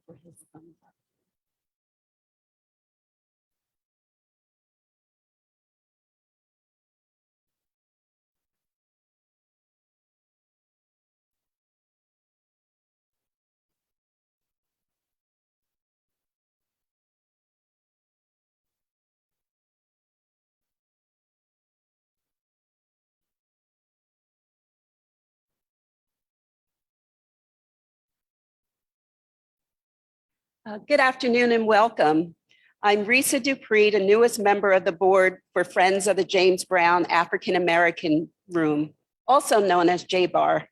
for his thumbs up. Good afternoon and welcome. I'm Risa Dupree, the newest member of the board for Friends of the James Brown African American Room, also known as JBAAR.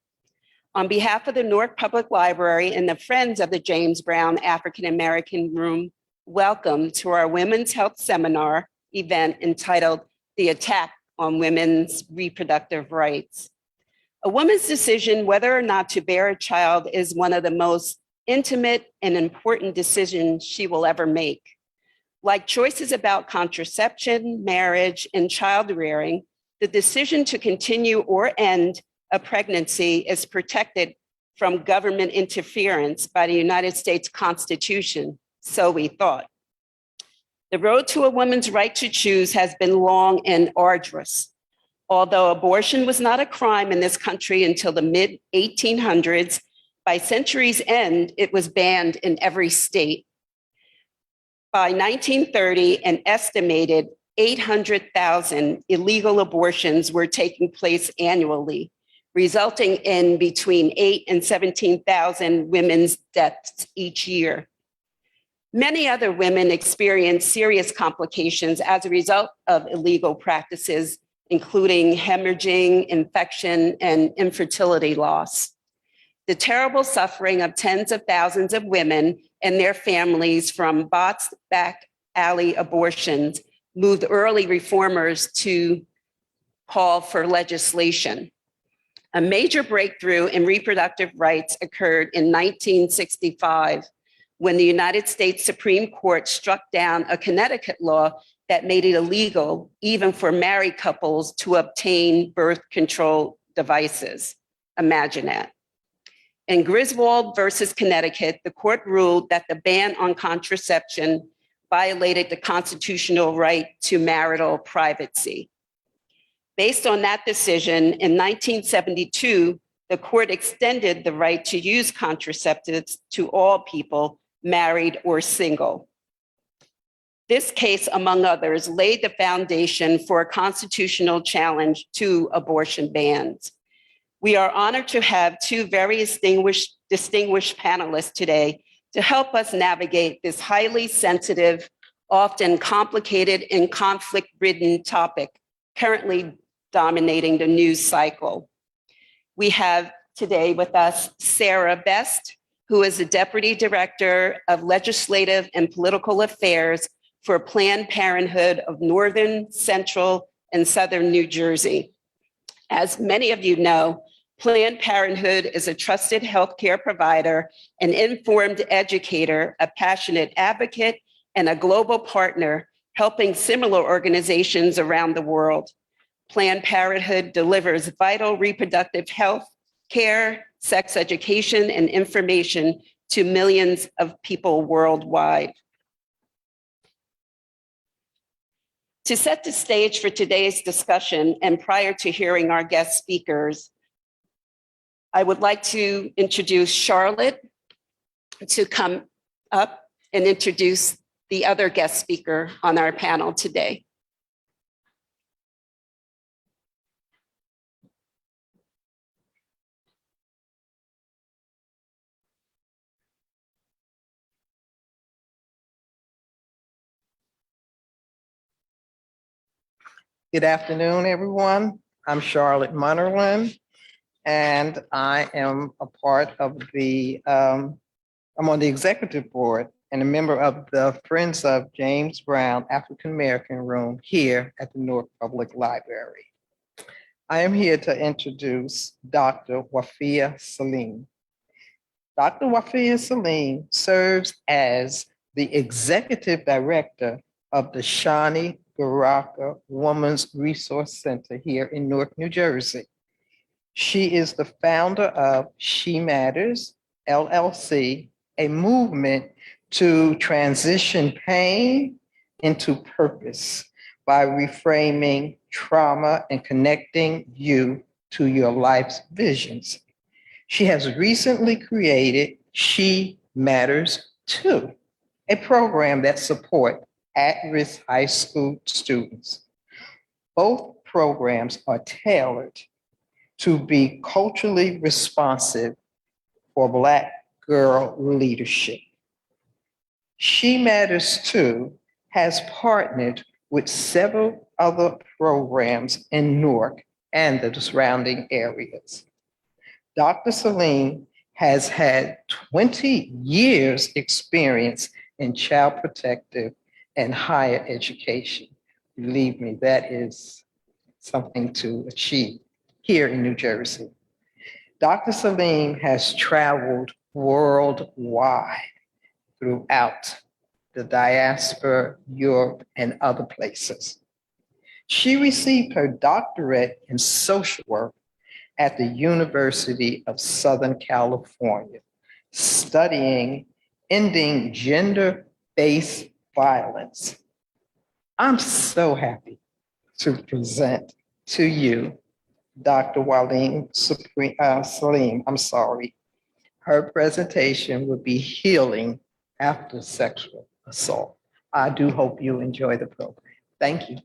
On behalf of the Newark Public Library and the Friends of the James Brown African American Room, welcome to our Women's Health Seminar event entitled The Attack on Women's Reproductive Rights. A woman's decision whether or not to bear a child is one of the most intimate and important decisions she will ever make. Like choices about contraception, marriage, and child rearing, the decision to continue or end a pregnancy is protected from government interference by the United States Constitution, so we thought. The road to a woman's right to choose has been long and arduous. Although abortion was not a crime in this country until the mid-1800s, by century's end, it was banned in every state. By 1930, an estimated 800,000 illegal abortions were taking place annually, resulting in between 8,000 and 17,000 women's deaths each year. Many other women experience serious complications as a result of illegal practices, including hemorrhaging, infection, and infertility loss. The terrible suffering of tens of thousands of women and their families from bots back alley abortions moved early reformers to call for legislation. A major breakthrough in reproductive rights occurred in 1965 when the United States Supreme Court struck down a Connecticut law that made it illegal even for married couples to obtain birth control devices. Imagine that. In Griswold versus Connecticut, the court ruled that the ban on contraception violated the constitutional right to marital privacy. Based on that decision, in 1972, the court extended the right to use contraceptives to all people, married or single. This case, among others, laid the foundation for a constitutional challenge to abortion bans. We are honored to have two very distinguished panelists today to help us navigate this highly sensitive, often complicated and conflict-ridden topic currently dominating the news cycle. We have today with us Sarah Best, who is the Deputy Director of Legislative and Political Affairs for Planned Parenthood of Northern, Central, and Southern New Jersey. As many of you know, Planned Parenthood is a trusted healthcare provider, an informed educator, a passionate advocate, and a global partner helping similar organizations around the world. Planned Parenthood delivers vital reproductive health care, sex education, and information to millions of people worldwide. To set the stage for today's discussion and prior to hearing our guest speakers, I would like to introduce Charlotte to come up and introduce the other guest speaker on our panel today. Good afternoon, everyone. I'm Charlotte Munnerlin, and I am a part of I'm on the executive board and a member of the Friends of James Brown African American Room here at the Newark Public Library. I am here to introduce Dr. Wafia Salim. Dr. Wafia Salim serves as the executive director of the Shani Garaka Women's Resource Center here in Newark, New Jersey. She is the founder of She Matters, LLC, a movement to transition pain into purpose by reframing trauma and connecting you to your life's visions. She has recently created She Matters Too, a program that supports at-risk high school students. Both programs are tailored to be culturally responsive for Black girl leadership. She Matters Too has partnered with several other programs in Newark and the surrounding areas. Dr. Salim has had 20 years experience in child protective and higher education. Believe me, that is something to achieve here in New Jersey. Dr. Salim has traveled worldwide throughout the diaspora, Europe, and other places. She received her doctorate in social work at the University of Southern California, studying ending gender-based violence. I'm so happy to present to you Dr. Salim. Her presentation will be Healing After Sexual Assault. I do hope you enjoy the program. Thank you.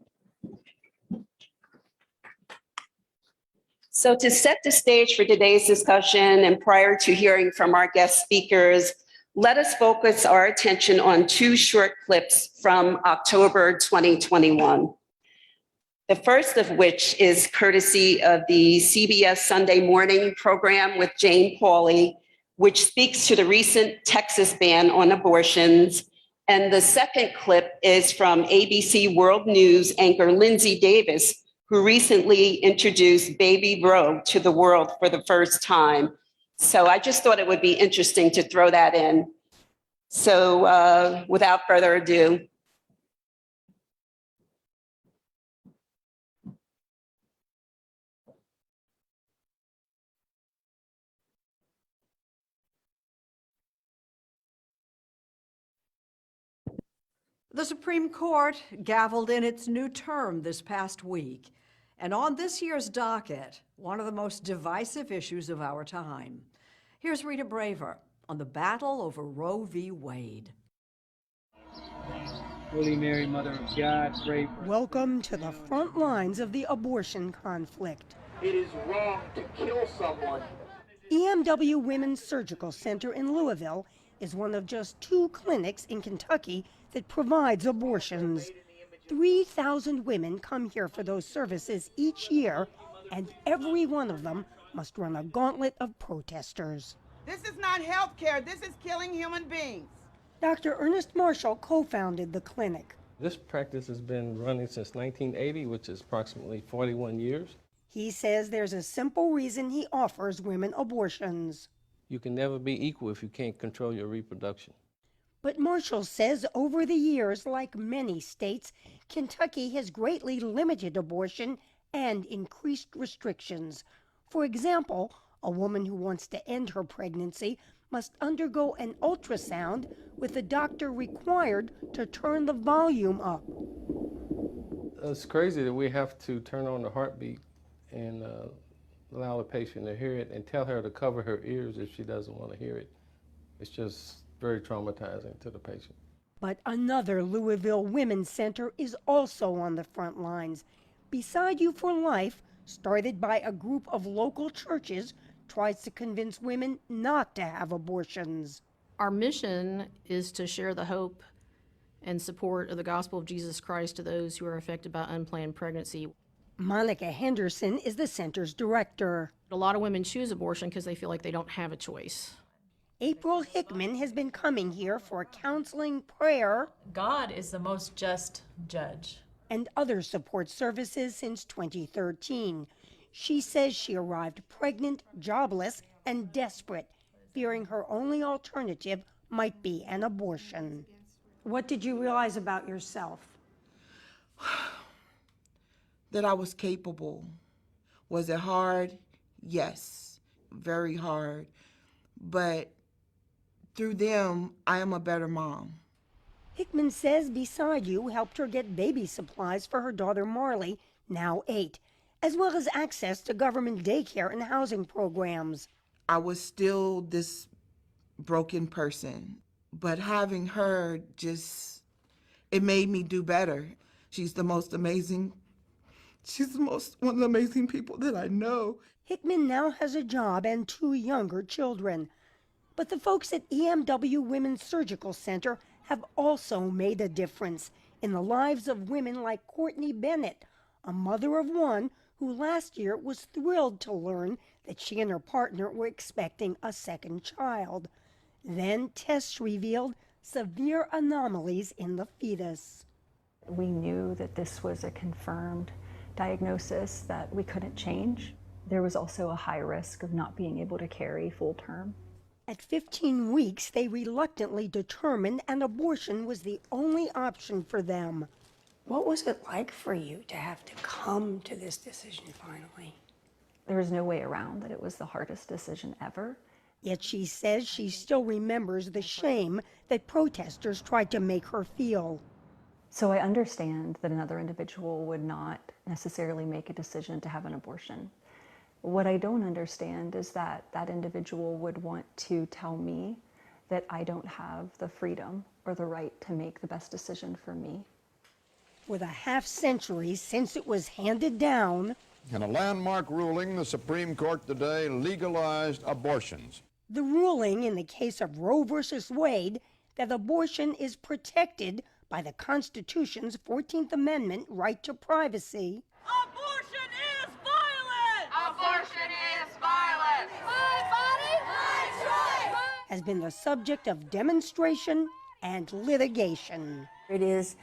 So to set the stage for today's discussion and prior to hearing from our guest speakers, let us focus our attention on two short clips from October 2021. The first of which is courtesy of the CBS Sunday Morning program with Jane Pauley, which speaks to the recent Texas ban on abortions. And the second clip is from ABC World News anchor Lindsay Davis, who recently introduced Baby Roe to the world for the first time. So I just thought it would be interesting to throw that in. So without further ado. The Supreme Court gavelled in its new term this past week, and on this year's docket, one of the most divisive issues of our time. Here's Rita Braver on the battle over Roe v. Wade. Holy Mary, Mother of God, pray for us. Welcome to the front lines of the abortion conflict. It is wrong to kill someone. EMW Women's Surgical Center in Louisville is one of just 2 clinics in Kentucky that provides abortions. 3,000 women come here for those services each year, and every one of them must run a gauntlet of protesters. This is not health care. This is killing human beings. Dr. Ernest Marshall co-founded the clinic. This practice has been running since 1980, which is approximately 41 years. He says there's a simple reason he offers women abortions. You can never be equal if you can't control your reproduction. But Marshall says over the years, like many states, Kentucky has greatly limited abortion and increased restrictions. For example, a woman who wants to end her pregnancy must undergo an ultrasound with the doctor required to turn the volume up. It's crazy that we have to turn on the heartbeat and allow the patient to hear it and tell her to cover her ears if she doesn't want to hear it. It's just very traumatizing to the patient. But another Louisville Women's Center is also on the front lines. Beside You for Life, started by a group of local churches, tries to convince women not to have abortions. Our mission is to share the hope and support of the gospel of Jesus Christ to those who are affected by unplanned pregnancy. Monica Henderson is the center's director. A lot of women choose abortion because they feel like they don't have a choice. April Hickman has been coming here for counseling, prayer, God is the most just judge, and other support services since 2013. She says she arrived pregnant, jobless, and desperate, fearing her only alternative might be an abortion. What did you realize about yourself? That I was capable. Was it hard? Yes, very hard. But Through them, I am a better mom. Hickman says Beside You helped her get baby supplies for her daughter Marley, now 8, as well as access to government daycare and housing programs. I was still this broken person, but having her it made me do better. She's one of the most amazing people that I know. Hickman now has a job and 2 younger children. But the folks at EMW Women's Surgical Center have also made a difference in the lives of women like Courtney Bennett, a mother of 1 who last year was thrilled to learn that she and her partner were expecting a second child. Then tests revealed severe anomalies in the fetus. We knew that this was a confirmed diagnosis that we couldn't change. There was also a high risk of not being able to carry full term. At 15 weeks, they reluctantly determined an abortion was the only option for them. What was it like for you to have to come to this decision finally? There was no way around that it was the hardest decision ever. Yet she says she still remembers the shame that protesters tried to make her feel. So I understand that another individual would not necessarily make a decision to have an abortion. What I don't understand is that that individual would want to tell me that I don't have the freedom or the right to make the best decision for me. For the half-century since it was handed down, in a landmark ruling, the Supreme Court today legalized abortions. The ruling in the case of Roe v. Wade that abortion is protected by the Constitution's 14th Amendment right to privacy. Abortion is violent! Abortion is violent! My body, my choice! Has been the subject of demonstration and litigation. It is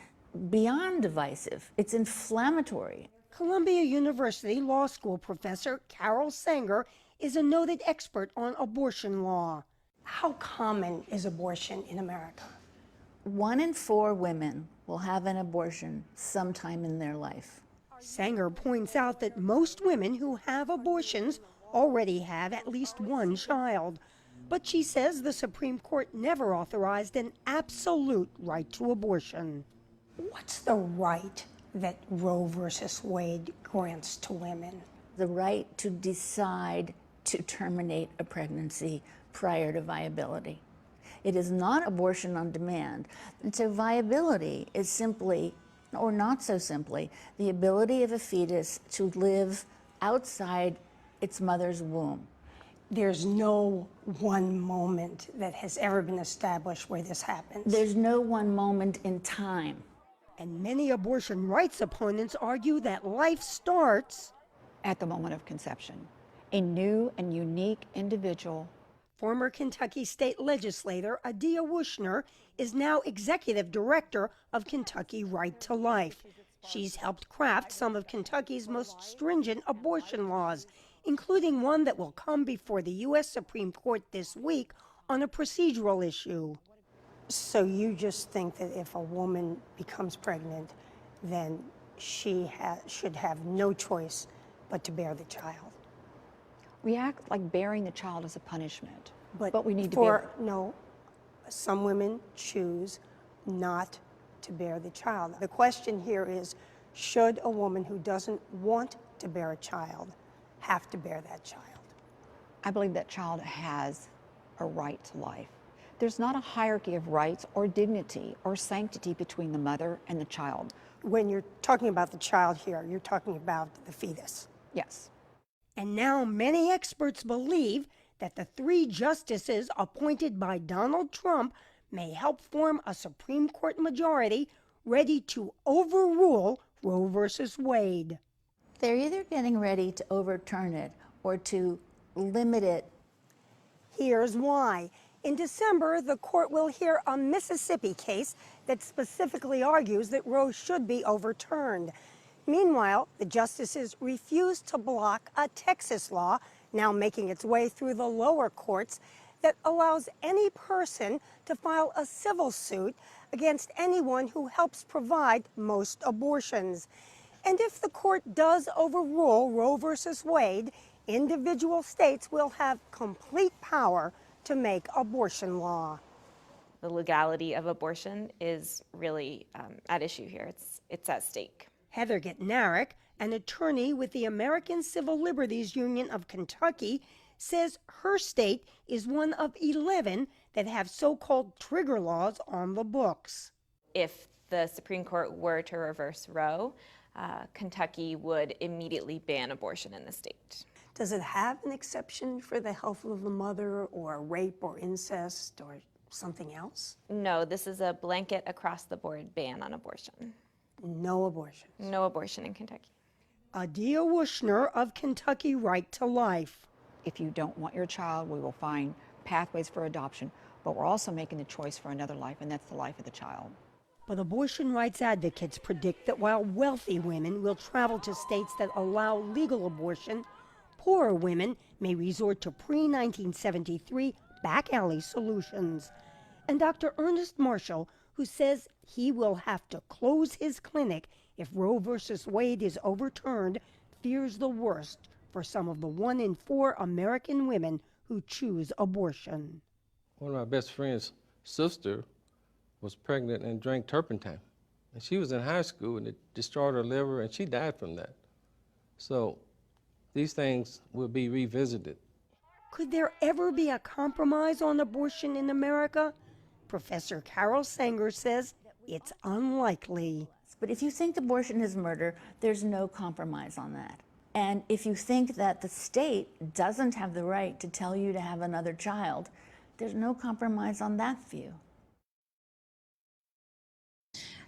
beyond divisive. It's inflammatory. Columbia University Law School professor Carol Sanger is a noted expert on abortion law. How common is abortion in America? 1 in 4 women will have an abortion sometime in their life. Sanger points out that most women who have abortions already have at least 1 child. But she says the Supreme Court never authorized an absolute right to abortion. What's the right that Roe versus Wade grants to women? The right to decide to terminate a pregnancy prior to viability. It is not abortion on demand. And so viability is simply, or not so simply, the ability of a fetus to live outside its mother's womb. There's no one moment that has ever been established where this happens. There's no one moment in time. And many abortion rights opponents argue that life starts at the moment of conception. A new and unique individual. Former Kentucky state legislator Adia Wushner is now executive director of Kentucky Right to Life. She's helped craft some of Kentucky's most stringent abortion laws, including one that will come before the U.S. Supreme Court this week on a procedural issue. So you just think that if a woman becomes pregnant, then she should have no choice but to bear the child? We act like bearing the child is a punishment, but we need to bear it. No, some women choose not to bear the child. The question here is, should a woman who doesn't want to bear a child have to bear that child? I believe that child has a right to life. There's not a hierarchy of rights or dignity or sanctity between the mother and the child. When you're talking about the child here, you're talking about the fetus. Yes. And now many experts believe that the 3 justices appointed by Donald Trump may help form a Supreme Court majority ready to overrule Roe versus Wade. They're either getting ready to overturn it or to limit it. Here's why. In December, the court will hear a Mississippi case that specifically argues that Roe should be overturned. Meanwhile, the justices refused to block a Texas law, now making its way through the lower courts, that allows any person to file a civil suit against anyone who helps provide most abortions. And if the court does overrule Roe versus Wade, individual states will have complete power to make abortion law. The legality of abortion is really at issue here. It's at stake. Heather Getnarek, an attorney with the American Civil Liberties Union of Kentucky, says her state is one of 11 that have so-called trigger laws on the books. If the Supreme Court were to reverse Roe, Kentucky would immediately ban abortion in the state. Does it have an exception for the health of the mother or rape or incest or something else? No, this is a blanket across-the-board ban on abortion. No abortion. No abortion in Kentucky. Adia Wushner of Kentucky Right to Life. If you don't want your child, we will find pathways for adoption, but we're also making the choice for another life, and that's the life of the child. But abortion rights advocates predict that while wealthy women will travel to states that allow legal abortion, poorer women may resort to pre-1973 back-alley solutions. And Dr. Ernest Marshall, who says he will have to close his clinic if Roe versus Wade is overturned, fears the worst for some of the 1 in 4 American women who choose abortion. One of my best friend's sister was pregnant and drank turpentine. And she was in high school and it destroyed her liver and she died from that. So these things will be revisited. Could there ever be a compromise on abortion in America? Professor Carol Sanger says it's unlikely. But if you think abortion is murder, there's no compromise on that. And if you think that the state doesn't have the right to tell you to have another child, there's no compromise on that view.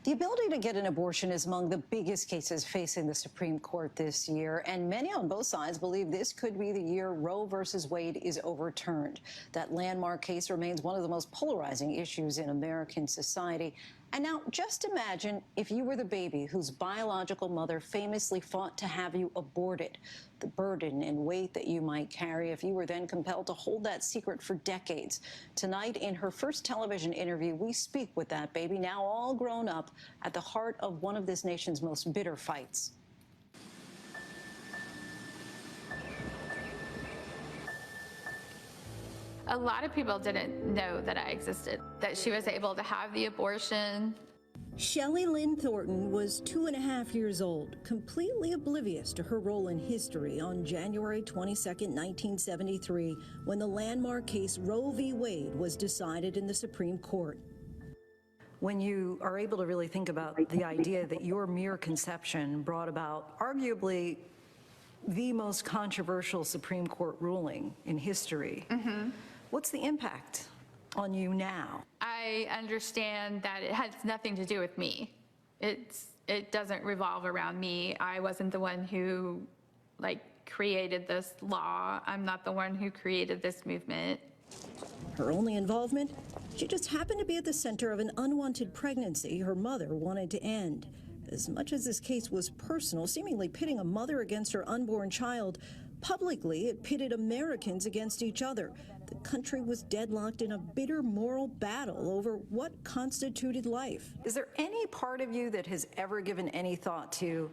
The ability to get an abortion is among the biggest cases facing the Supreme Court this year, and many on both sides believe this could be the year Roe versus Wade is overturned. That landmark case remains one of the most polarizing issues in American society. And now, just imagine if you were the baby whose biological mother famously fought to have you aborted. The burden and weight that you might carry if you were then compelled to hold that secret for decades. Tonight, in her first television interview, we speak with that baby, now all grown up, at the heart of one of this nation's most bitter fights. A lot of people didn't know that I existed, that she was able to have the abortion. Shelley Lynn Thornton was 2.5 years old, completely oblivious to her role in history on January 22, 1973, when the landmark case Roe v. Wade was decided in the Supreme Court. When you are able to really think about the idea that your mere conception brought about arguably the most controversial Supreme Court ruling in history, what's the impact on you now? I understand that it has nothing to do with me. It doesn't revolve around me. I wasn't the one who created this law. I'm not the one who created this movement. Her only involvement? She just happened to be at the center of an unwanted pregnancy her mother wanted to end. As much as this case was personal, seemingly pitting a mother against her unborn child, publicly it pitted Americans against each other. The country was deadlocked in a bitter moral battle over what constituted life. Is there any part of you that has ever given any thought to,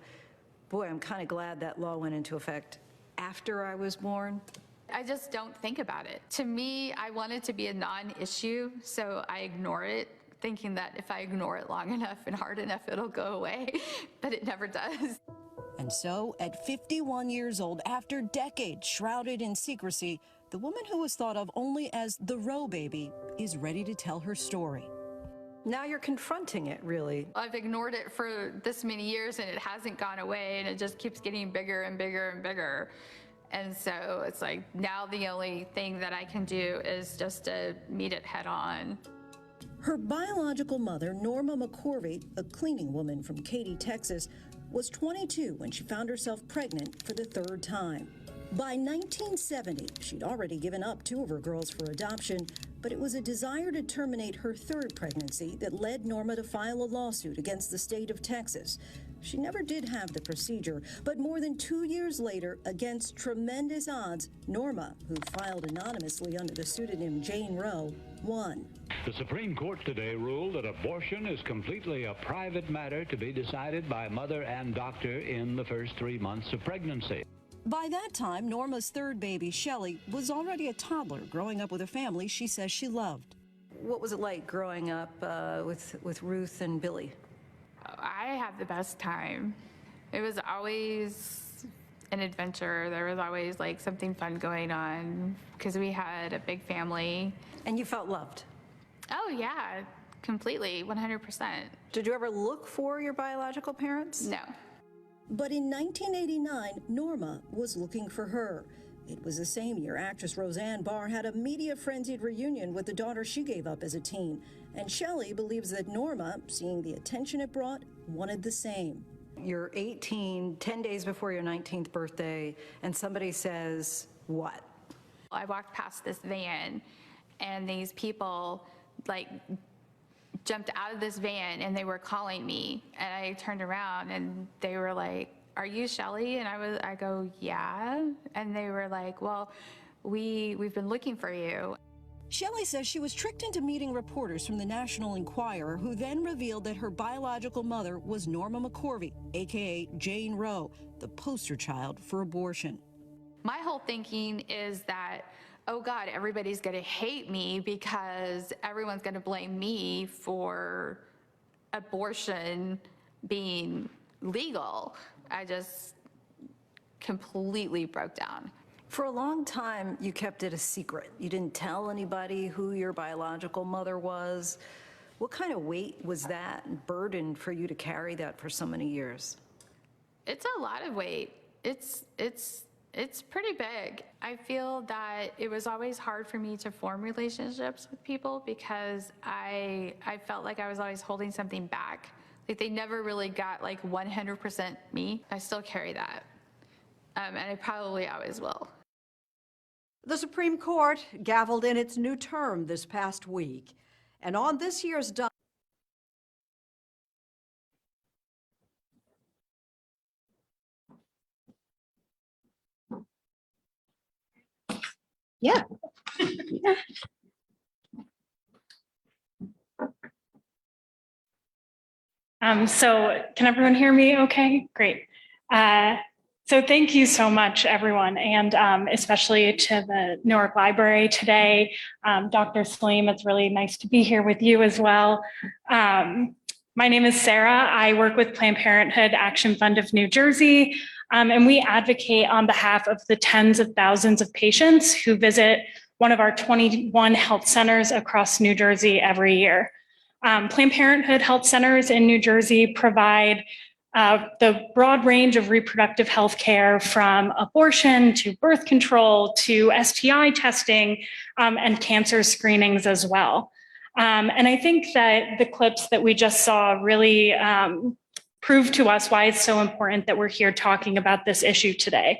boy, I'm kind of glad that law went into effect after I was born? I just don't think about it. To me, I want it to be a non-issue, so I ignore it, thinking that if I ignore it long enough and hard enough, it'll go away, but it never does. And so, at 51 years old, after decades shrouded in secrecy, the woman who was thought of only as the Roe baby is ready to tell her story. Now you're confronting it, really. I've ignored it for this many years and it hasn't gone away, and it just keeps getting bigger and bigger and bigger. And so it's like, now the only thing that I can do is just to meet it head on. Her biological mother, Norma McCorvey, a cleaning woman from Katy, Texas, was 22 when she found herself pregnant for the 3rd time. By 1970, she'd already given up 2 of her girls for adoption, but it was a desire to terminate her 3rd pregnancy that led Norma to file a lawsuit against the state of Texas. She never did have the procedure, but more than 2 years later, against tremendous odds, Norma, who filed anonymously under the pseudonym Jane Roe, won. The Supreme Court today ruled that abortion is completely a private matter to be decided by mother and doctor in the first 3 months of pregnancy. By that time, Norma's 3rd baby, Shelley, was already a toddler growing up with a family she says she loved. what was it like growing up with Ruth and Billy? I had the best time. It was always an adventure. There was always like something fun going on because we had a big family. And you felt loved? Oh yeah, completely, 100%. Did you ever look for your biological parents? No. But in 1989, Norma was looking for her. It was the same year actress Roseanne Barr had a media-frenzied reunion with the daughter she gave up as a teen. And Shelley believes that Norma, seeing the attention it brought, wanted the same. You're 18, 10 days before your 19th birthday, and somebody says, what? I walked past this van, and these people, like, jumped out of this van, and they were calling me. And I turned around, and they were like, "Are you Shelley?" And I go, "Yeah." And they were like, "Well, we've been looking for you." Shelley says she was tricked into meeting reporters from the National Enquirer, who then revealed that her biological mother was Norma McCorvey, aka Jane Roe, the poster child for abortion. My whole thinking is that, oh God, everybody's gonna hate me because everyone's gonna blame me for abortion being legal. I just completely broke down. For a long time, you kept it a secret. You didn't tell anybody who your biological mother was. What kind of weight was that and burden for you to carry that for so many years? It's a lot of weight. It's pretty big. I feel that it was always hard for me to form relationships with people because I felt like I was always holding something back. Like they never really got like 100% me. I still carry that. And I probably always will. The Supreme Court gavelled in its new term this past week. And on this year's Yeah. So can everyone hear me okay? Great. So thank you so much, everyone, and especially to the Newark Library today. Dr. Salim, it's really nice to be here with you as well. My name is Sarah. I work with Planned Parenthood Action Fund of New Jersey, and we advocate on behalf of the tens of thousands of patients who visit one of our 21 health centers across New Jersey every year. Planned Parenthood health centers in New Jersey provide the broad range of reproductive health care from abortion to birth control to STI testing and cancer screenings as well. And I think that the clips that we just saw really prove to us why it's so important that we're here talking about this issue today.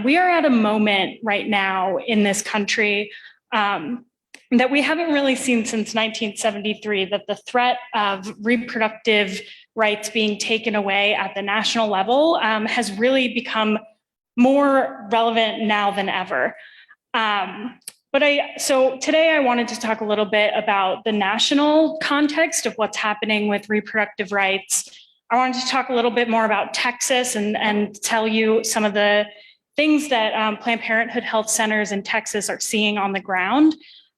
We are at a moment right now in this country that we haven't really seen since 1973, that the threat of reproductive rights being taken away at the national level has really become more relevant now than ever. So today I wanted to talk a little bit about the national context of what's happening with reproductive rights. I wanted to talk a little bit more about Texas and tell you some of the things that Planned Parenthood health centers in Texas are seeing on the ground.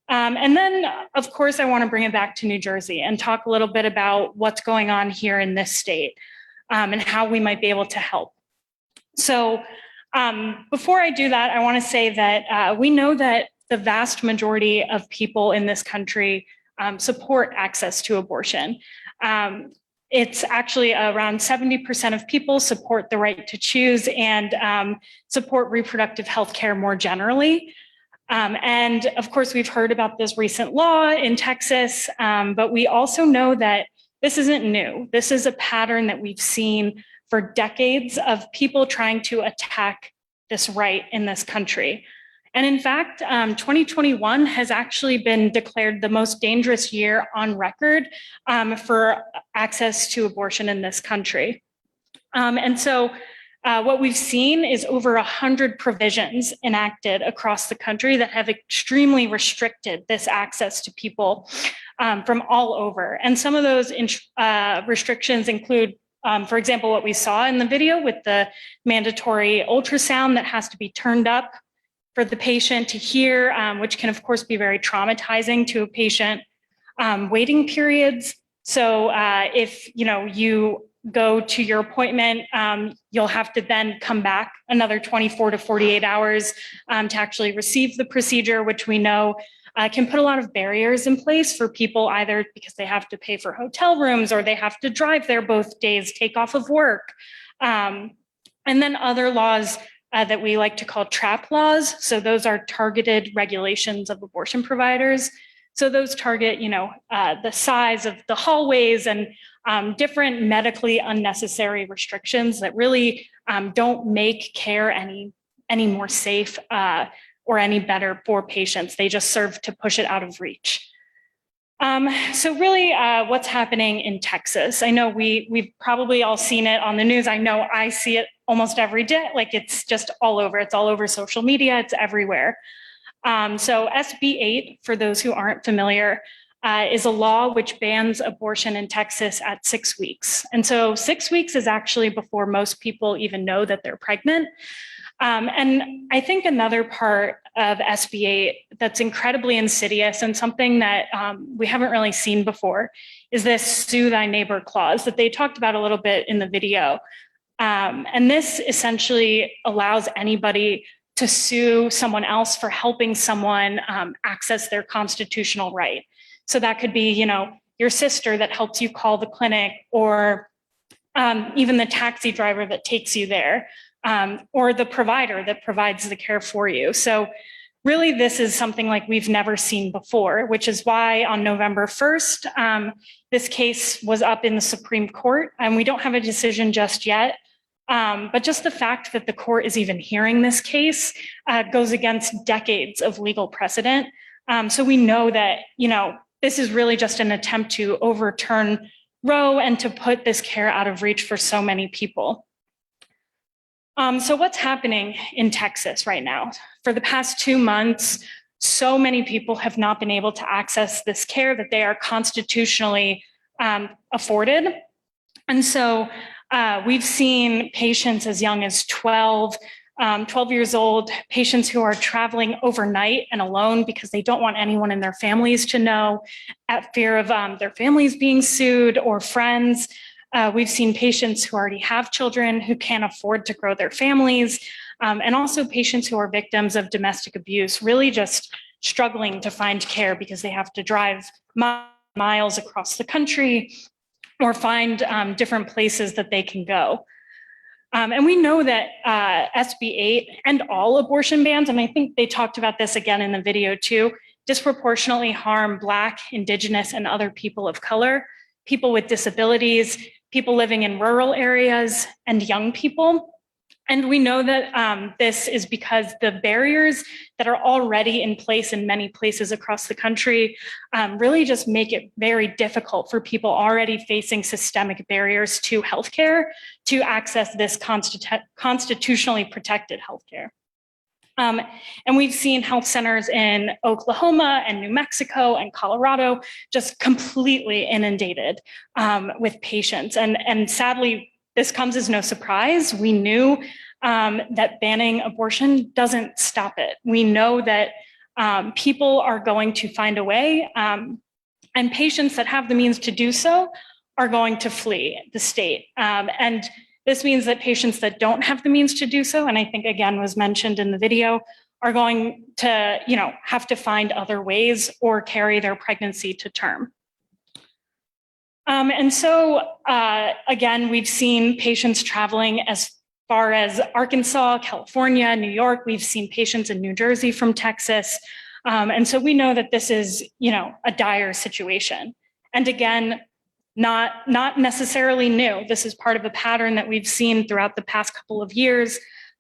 And then, of course, I want to bring it back to New Jersey and talk a little bit about what's going on here in this state and how we might be able to help. So before I do that, I want to say that we know that the vast majority of people in this country support access to abortion. It's actually around 70% of people support the right to choose and support reproductive health care more generally. And of course, we've heard about this recent law in Texas, but we also know that this isn't new. This is a pattern that we've seen for decades of people trying to attack this right in this country. And in fact, 2021 has actually been declared the most dangerous year on record for access to abortion in this country. And so what we've seen is over 100 provisions enacted across the country that have extremely restricted this access to people from all over. And some of those restrictions include, for example, what we saw in the video with the mandatory ultrasound that has to be turned up for the patient to hear, which can of course be very traumatizing to a patient, waiting periods. So if you go to your appointment, you'll have to then come back another 24 to 48 hours to actually receive the procedure, which we know can put a lot of barriers in place for people, either because they have to pay for hotel rooms or they have to drive there both days, take off of work. And then other laws that we like to call trap laws. So those are targeted regulations of abortion providers. So those target, the size of the hallways and different medically unnecessary restrictions that really don't make care any more safe or any better for patients. They just serve to push it out of reach. So really what's happening in Texas, I know we've probably all seen it on the news. I know I see it almost every day. Like it's just all over. It's all over social media. It's everywhere. So SB 8, for those who aren't familiar, is a law which bans abortion in Texas at 6 weeks. And so 6 weeks is actually before most people even know that they're pregnant. And I think another part of SB 8 that's incredibly insidious and something that we haven't really seen before is this sue thy neighbor clause that they talked about a little bit in the video. And this essentially allows anybody to sue someone else for helping someone access their constitutional right. So that could be, your sister that helps you call the clinic, or even the taxi driver that takes you there, or the provider that provides the care for you. So really, this is something like we've never seen before, which is why on November 1st, this case was up in the Supreme Court, and we don't have a decision just yet. But just the fact that the court is even hearing this case goes against decades of legal precedent. So we know that, this is really just an attempt to overturn Roe and to put this care out of reach for so many people. So what's happening in Texas right now? For the past 2 months, so many people have not been able to access this care that they are constitutionally afforded. And so we've seen patients as young as 12 years old, patients who are traveling overnight and alone because they don't want anyone in their families to know, at fear of their families being sued or friends. We've seen patients who already have children who can't afford to grow their families, and also patients who are victims of domestic abuse, really just struggling to find care because they have to drive miles across the country or find different places that they can go. And we know that SB 8 and all abortion bans, and I think they talked about this again in the video too, disproportionately harm Black, Indigenous, and other people of color, people with disabilities, people living in rural areas, and young people. And we know that this is because the barriers that are already in place in many places across the country really just make it very difficult for people already facing systemic barriers to healthcare to access this constitutionally protected healthcare. And we've seen health centers in Oklahoma and New Mexico and Colorado just completely inundated with patients. And sadly, this comes as no surprise. We knew that banning abortion doesn't stop it. We know that people are going to find a way, and patients that have the means to do so are going to flee the state. And this means that patients that don't have the means to do so, and I think again was mentioned in the video, are going to have to find other ways or carry their pregnancy to term. And so, again, we've seen patients traveling as far as Arkansas, California, New York. We've seen patients in New Jersey from Texas. And so we know that this is, a dire situation. And again, not necessarily new. This is part of a pattern that we've seen throughout the past couple of years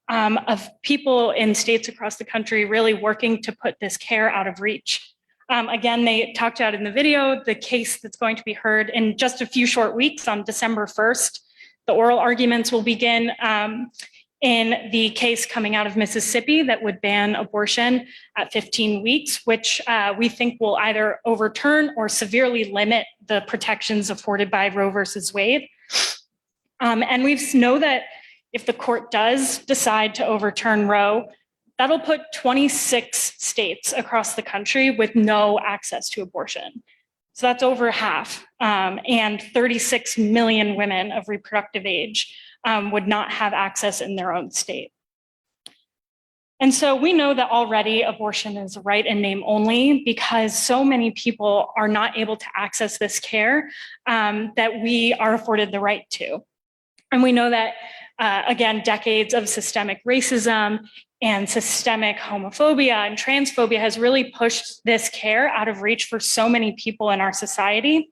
of people in states across the country really working to put this care out of reach. Again, they talked about in the video the case that's going to be heard in just a few short weeks on December 1st. The oral arguments will begin in the case coming out of Mississippi that would ban abortion at 15 weeks, which we think will either overturn or severely limit the protections afforded by Roe versus Wade. And we know that if the court does decide to overturn Roe, that'll put 26 states across the country with no access to abortion. So that's over half, and 36 million women of reproductive age would not have access in their own state. And so we know that already abortion is a right in name only because so many people are not able to access this care that we are afforded the right to. And we know that, again, decades of systemic racism and systemic homophobia and transphobia has really pushed this care out of reach for so many people in our society.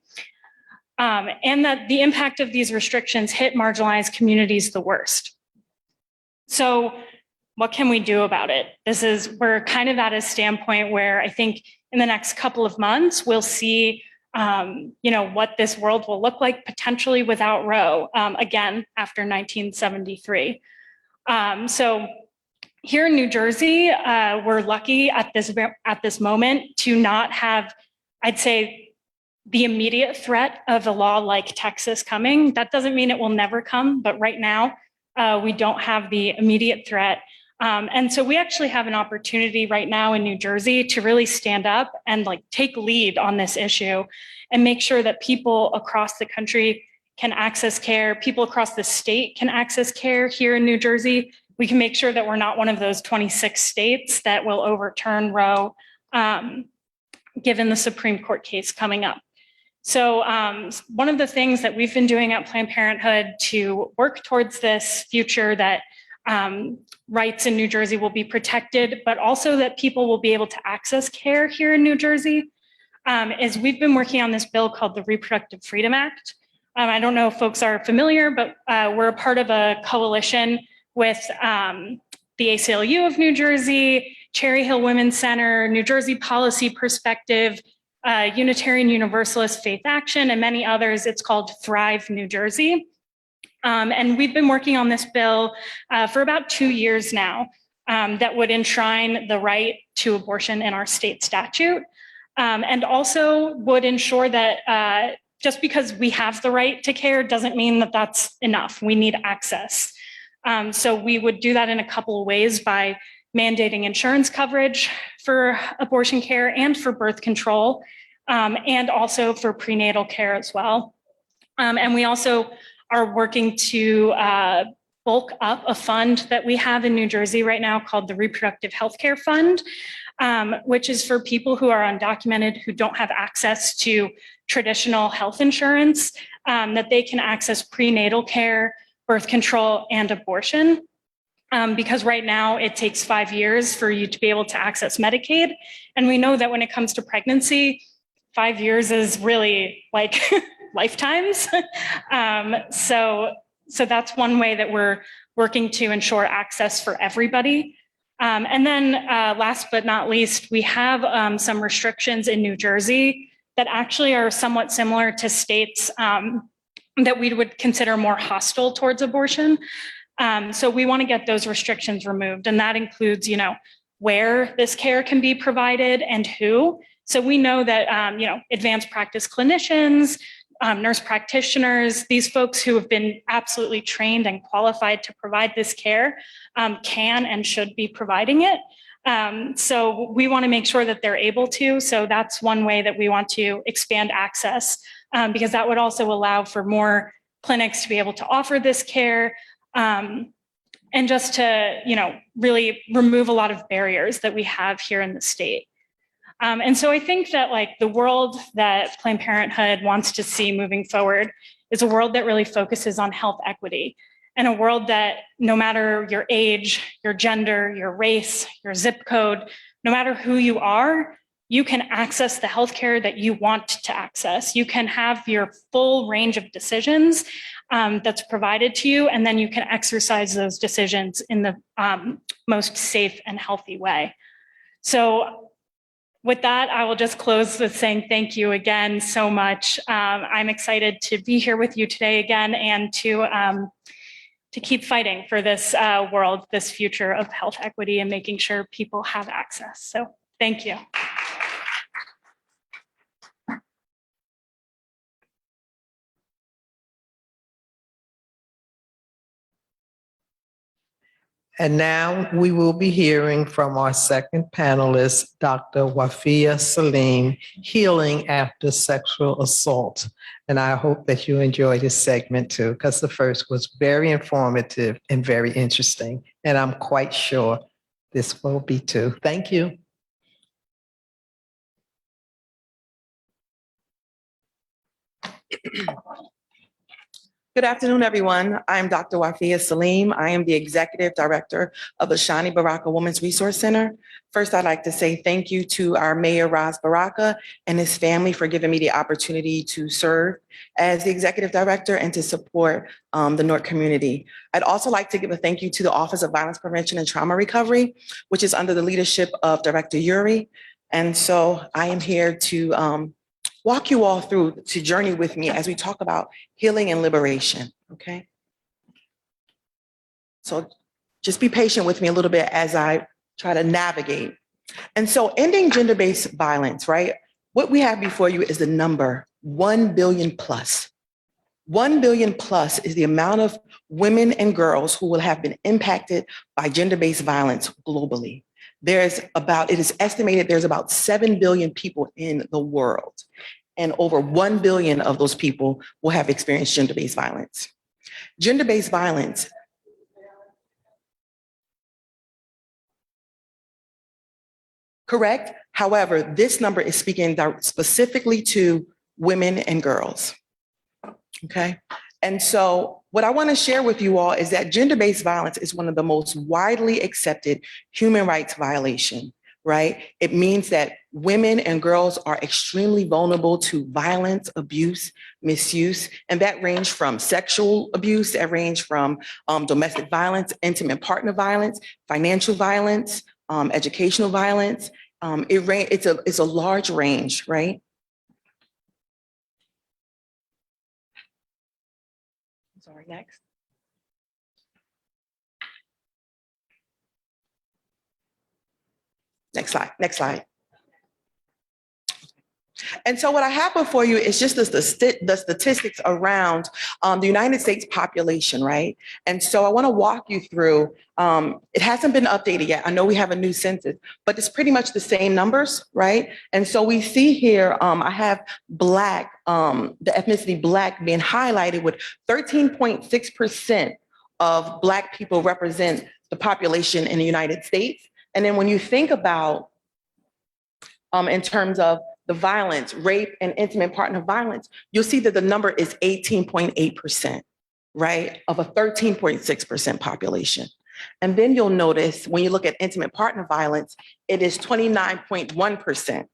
And that the impact of these restrictions hit marginalized communities the worst. So what can we do about it? We're kind of at a standpoint where I think in the next couple of months, we'll see what this world will look like potentially without Roe, again, after 1973. So here in New Jersey, we're lucky at this moment to not have, I'd say, the immediate threat of a law like Texas coming. That doesn't mean it will never come, but right now we don't have the immediate threat. And so we actually have an opportunity right now in New Jersey to really stand up and take lead on this issue and make sure that people across the country can access care, people across the state can access care here in New Jersey. We can make sure that we're not one of those 26 states that will overturn Roe, given the Supreme Court case coming up. So one of the things that we've been doing at Planned Parenthood to work towards this future that rights in New Jersey will be protected, but also that people will be able to access care here in New Jersey, is we've been working on this bill called the Reproductive Freedom Act. I don't know if folks are familiar, but we're a part of a coalition with the ACLU of New Jersey, Cherry Hill Women's Center, New Jersey Policy Perspective, Unitarian Universalist Faith Action, and many others. It's called Thrive New Jersey. And we've been working on this bill for about 2 years now that would enshrine the right to abortion in our state statute, and also would ensure that just because we have the right to care doesn't mean that that's enough. We need access. So we would do that in a couple of ways by mandating insurance coverage for abortion care and for birth control, and also for prenatal care as well. And we also are working to bulk up a fund that we have in New Jersey right now called the Reproductive Healthcare Fund, which is for people who are undocumented, who don't have access to traditional health insurance, that they can access prenatal care, birth control, and abortion. Because right now it takes 5 years for you to be able to access Medicaid. And we know that when it comes to pregnancy, 5 years is really like lifetimes. So that's one way that we're working to ensure access for everybody. And then last but not least, we have some restrictions in New Jersey that actually are somewhat similar to states that we would consider more hostile towards abortion. So we want to get those restrictions removed, and that includes, where this care can be provided and who. So we know that, advanced practice clinicians, nurse practitioners, these folks who have been absolutely trained and qualified to provide this care can and should be providing it. So we want to make sure that they're able to. So that's one way that we want to expand access, because that would also allow for more clinics to be able to offer this care, and just to, really remove a lot of barriers that we have here in the state. And so I think that the world that Planned Parenthood wants to see moving forward is a world that really focuses on health equity, and a world that no matter your age, your gender, your race, your zip code, no matter who you are, you can access the healthcare that you want to access. You can have your full range of decisions that's provided to you, and then you can exercise those decisions in the most safe and healthy way. So with that, I will just close with saying thank you again so much. I'm excited to be here with you today again, and to keep fighting for this world, this future of health equity, and making sure people have access. So thank you. And now we will be hearing from our second panelist, Dr. Wafia Salim, Healing After Sexual Assault. And I hope that you enjoy this segment too, because the first was very informative and very interesting. And I'm quite sure this will be too. Thank you. Good afternoon, everyone. I'm Dr. Wafia Salim. I am the Executive Director of the Shani Baraka Women's Resource Center. First, I'd like to say thank you to our Mayor, Ras Baraka, and his family for giving me the opportunity to serve as the Executive Director and to support the North community. I'd also like to give a thank you to the Office of Violence Prevention and Trauma Recovery, which is under the leadership of Director Yuri. And so I am here to walk you all through, to journey with me as we talk about healing and liberation, okay? So just be patient with me a little bit as I try to navigate. And so ending gender-based violence, right? What we have before you is the number 1 billion plus. 1 billion plus is the amount of women and girls who will have been impacted by gender-based violence globally. It is estimated there's about 7 billion people in the world, and over 1 billion of those people will have experienced gender-based violence. Gender-based violence correct. However, this number is speaking specifically to women and girls, okay? And so what I want to share with you all is that gender-based violence is one of the most widely accepted human rights violations, right? It means that women and girls are extremely vulnerable to violence, abuse, misuse, and that range from sexual abuse, that range from domestic violence, intimate partner violence, financial violence, educational violence. It's a large range, right? Sorry, next. Next slide, next slide. And so what I have before you is just the statistics around the United States population, right? And so I want to walk you through, it hasn't been updated yet. I know we have a new census, but it's pretty much the same numbers, right? And so we see here, I have Black, the ethnicity Black being highlighted with 13.6% of Black people represent the population in the United States. And then when you think about, in terms of the violence, rape and intimate partner violence, you'll see that the number is 18.8%, right, of a 13.6% population. And then you'll notice when you look at intimate partner violence, it is 29.1%,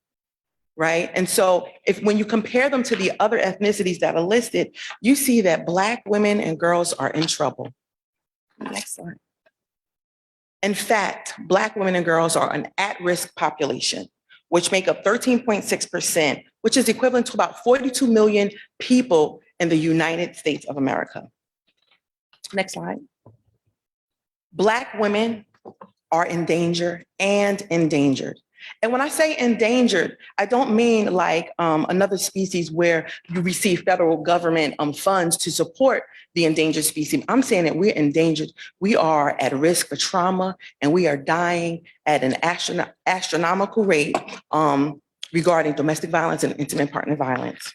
right? And so when you compare them to the other ethnicities that are listed, you see that Black women and girls are in trouble. Next slide. In fact, Black women and girls are an at-risk population, which make up 13.6%, which is equivalent to about 42 million people in the United States of America. Next slide. Black women are in danger and endangered. And when I say endangered, I don't mean like another species where you receive federal government funds to support the endangered species. I'm saying that we're endangered. We are at risk for trauma, and we are dying at an astronomical rate regarding domestic violence and intimate partner violence.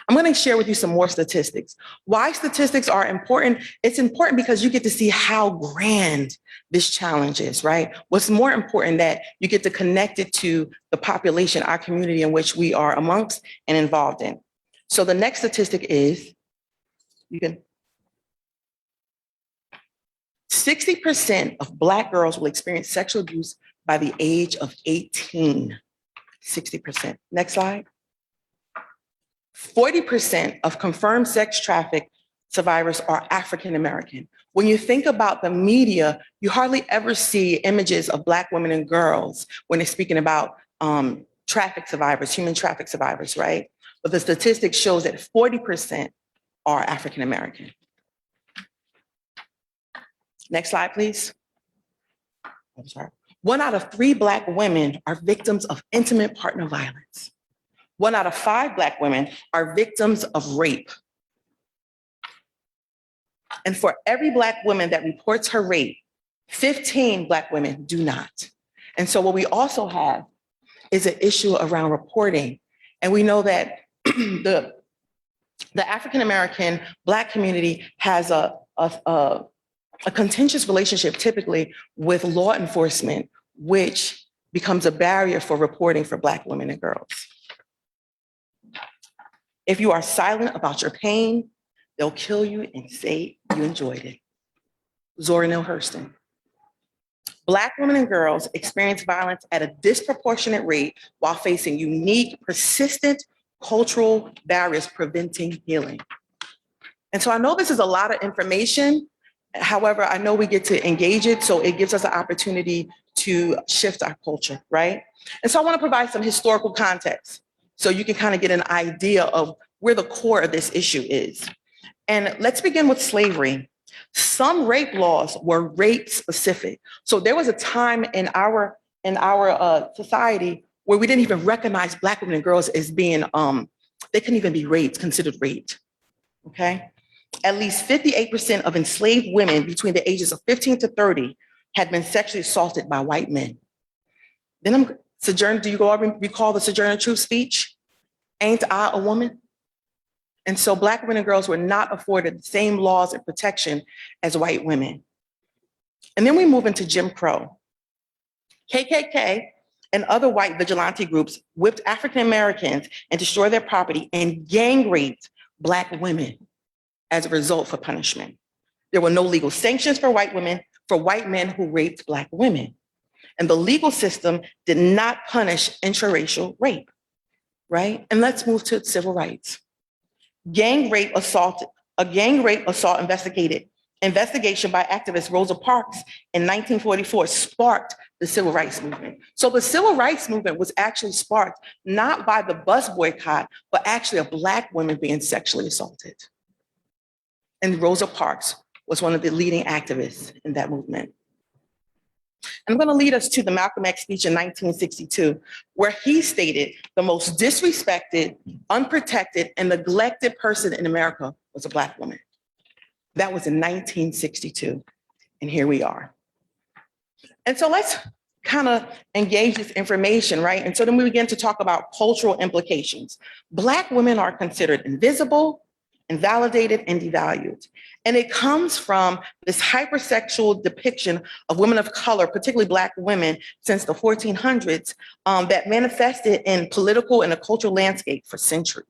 I'm going to share with you some more statistics. Why statistics are important? It's important because you get to see how grand this challenge is, right? What's more important that you get to connect it to the population, our community in which we are amongst and involved in. So the next statistic is, 60% of Black girls will experience sexual abuse by the age of 18. 60%. Next slide. 40% of confirmed sex traffic survivors are African American. When you think about the media, you hardly ever see images of Black women and girls when they're speaking about traffic survivors, human traffic survivors, right? But the statistics shows that 40% are African American. Next slide, please. I'm sorry. 1 out of 3 Black women are victims of intimate partner violence. 1 out of 5 Black women are victims of rape. And for every Black woman that reports her rape, 15 Black women do not. And so what we also have is an issue around reporting. And we know that the African-American Black community has a contentious relationship typically with law enforcement, which becomes a barrier for reporting for Black women and girls. If you are silent about your pain, they'll kill you and say you enjoyed it. Zora Neale Hurston. Black women and girls experience violence at a disproportionate rate while facing unique, persistent cultural barriers preventing healing. And so I know this is a lot of information. However, I know we get to engage it, so it gives us an opportunity to shift our culture, right? And so I want to provide some historical context so you can kind of get an idea of where the core of this issue is. And let's begin with slavery. Some rape laws were rape specific. So there was a time in our society where we didn't even recognize Black women and girls as being, they couldn't even be raped, considered raped, okay? At least 58% of enslaved women between the ages of 15 to 30 had been sexually assaulted by white men. Then do you all recall the Sojourner Truth speech? Ain't I a woman? And so Black women and girls were not afforded the same laws and protection as white women. And then we move into Jim Crow. KKK and other white vigilante groups whipped African Americans and destroyed their property and gang raped Black women as a result for punishment. There were no legal sanctions for white men who raped Black women. And the legal system did not punish intraracial rape, right? And let's move to civil rights. A gang rape assault investigation by activist Rosa Parks in 1944 sparked the civil rights movement. So the civil rights movement was actually sparked not by the bus boycott, but actually a Black woman being sexually assaulted. And Rosa Parks was one of the leading activists in that movement. I'm going to lead us to the Malcolm X speech in 1962, where he stated the most disrespected, unprotected, and neglected person in America was a Black woman. That was in 1962, and here we are. And so let's kind of engage this information, right? And so then we begin to talk about cultural implications. Black women are considered invisible, invalidated, and devalued. And it comes from this hypersexual depiction of women of color, particularly Black women, since the 1400s, that manifested in political and the cultural landscape for centuries,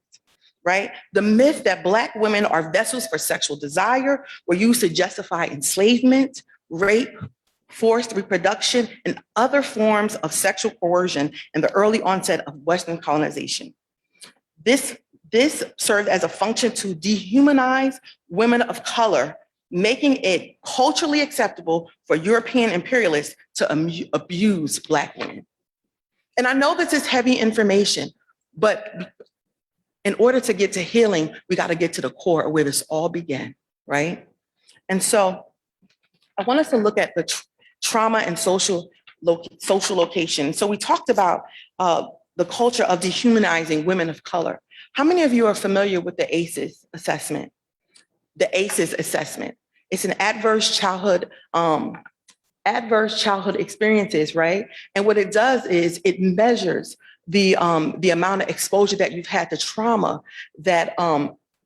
right? The myth that Black women are vessels for sexual desire were used to justify enslavement, rape, forced reproduction, and other forms of sexual coercion in the early onset of Western colonization. This served as a function to dehumanize women of color, making it culturally acceptable for European imperialists to abuse Black women. And I know this is heavy information, but in order to get to healing, we got to get to the core of where this all began, right? And so I want us to look at the trauma and social location. So we talked about the culture of dehumanizing women of color. How many of you are familiar with the ACEs assessment? The ACEs assessment. It's an adverse childhood experiences, right? And what it does is it measures the amount of exposure that you've had to trauma that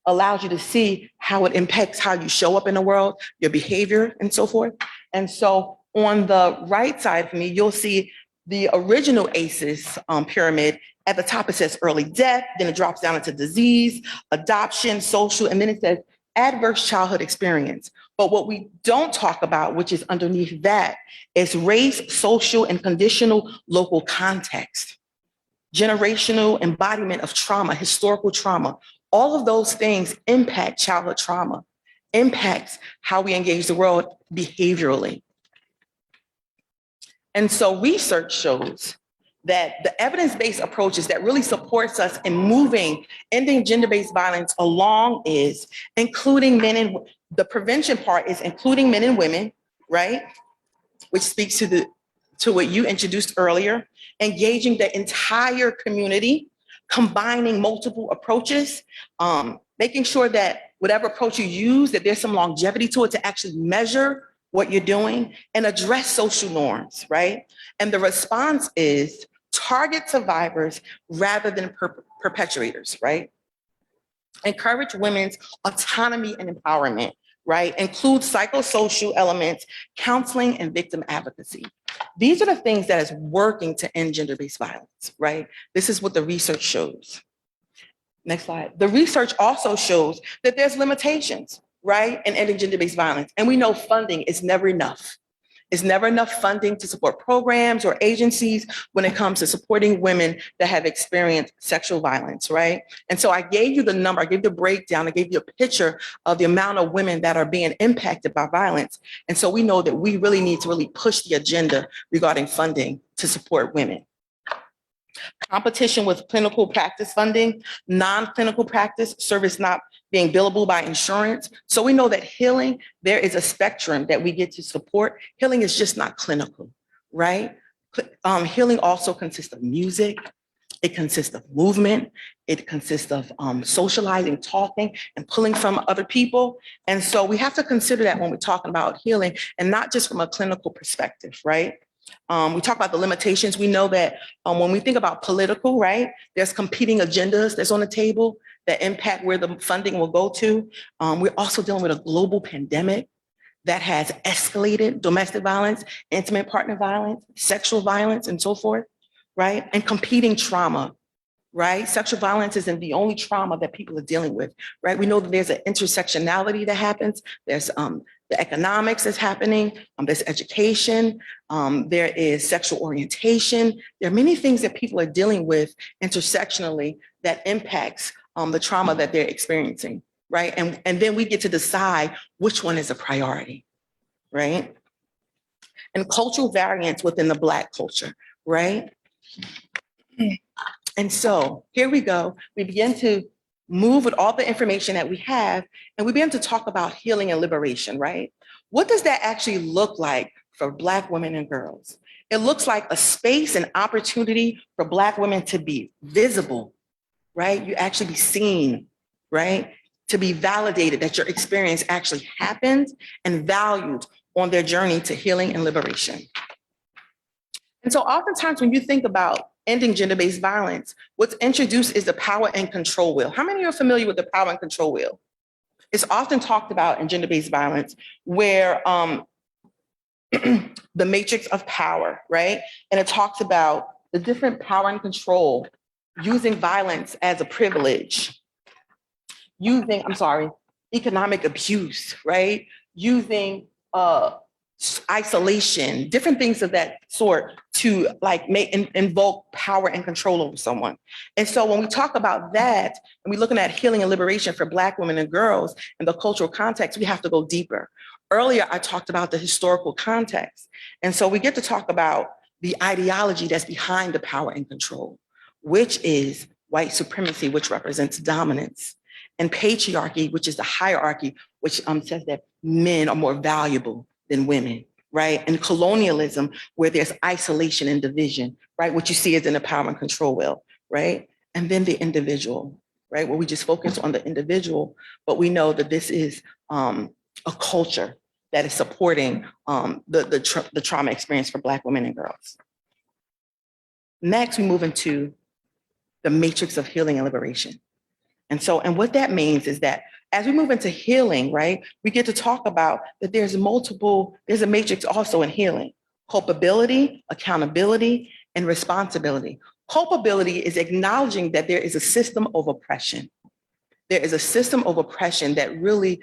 allows you to see how it impacts how you show up in the world, your behavior, and so forth. And so on the right side for me, you'll see the original ACEs pyramid. At the top, it says early death, then it drops down into disease, adoption, social, and then it says adverse childhood experience. But what we don't talk about, which is underneath that, is race, social, and conditional local context, generational embodiment of trauma, historical trauma. All of those things impact childhood trauma, impacts how we engage the world behaviorally. And so research shows that the evidence-based approaches that really supports us in ending gender-based violence along is including men and the prevention part is including men and women, right? Which speaks to what you introduced earlier, engaging the entire community, combining multiple approaches, making sure that whatever approach you use, that there's some longevity to it to actually measure what you're doing and address social norms, right? And the response is target survivors rather than perpetuators, right? Encourage women's autonomy and empowerment, right? Include psychosocial elements, counseling, and victim advocacy. These are the things that is working to end gender-based violence, right? This is what the research shows. Next slide. The research also shows that there's limitations, right, in ending gender-based violence. And we know funding is never enough. It's never enough funding to support programs or agencies when it comes to supporting women that have experienced sexual violence, right? And so I gave you the number, I gave you the breakdown, I gave you a picture of the amount of women that are being impacted by violence. And so we know that we really need to really push the agenda regarding funding to support women. Competition with clinical practice funding, non-clinical practice, service not being billable by insurance. So we know that healing, there is a spectrum that we get to support. Healing is just not clinical, right? Healing also consists of music. It consists of movement. It consists of socializing, talking, and pulling from other people. And so we have to consider that when we're talking about healing, and not just from a clinical perspective, right? We talk about the limitations. We know that when we think about political, right, there's competing agendas that's on the table that impact where the funding will go to. We're also dealing with a global pandemic that has escalated domestic violence, intimate partner violence, sexual violence, and so forth, right? And competing trauma, right? Sexual violence isn't the only trauma that people are dealing with, right? We know that there's an intersectionality that happens. There's the economics that's happening, there's education, there is sexual orientation. There are many things that people are dealing with intersectionally that impacts the trauma that they're experiencing, right? And then we get to decide which one is a priority, right? And cultural variance within the Black culture, right? And so here we go. We begin to move with all the information that we have, and we begin to talk about healing and liberation, right? What does that actually look like for Black women and girls? It looks like a space and opportunity for Black women to be visible, right? You actually be seen, right? To be validated that your experience actually happened and valued on their journey to healing and liberation. And so oftentimes when you think about ending gender-based violence, what's introduced is the power and control wheel. How many of you are familiar with the power and control wheel? It's often talked about in gender-based violence where the matrix of power, right? And it talks about the different power and control, using violence as a privilege, using, economic abuse, right? Using isolation, different things of that sort to invoke power and control over someone. And so when we talk about that, and we're looking at healing and liberation for Black women and girls in the cultural context, we have to go deeper. Earlier, I talked about the historical context. And so we get to talk about the ideology that's behind the power and control, which is white supremacy, which represents dominance, and patriarchy, which is the hierarchy, which says that men are more valuable than women, right? And colonialism, where there's isolation and division, right? What you see is in the power and control wheel, right? And then the individual, right? Where we just focus on the individual, but we know that this is a culture that is supporting the trauma experience for Black women and girls. Next, we move into the matrix of healing and liberation. And what that means is that as we move into healing, right, we get to talk about that there's a matrix also in healing: culpability, accountability, and responsibility. Culpability is acknowledging that there is a system of oppression. There is a system of oppression that really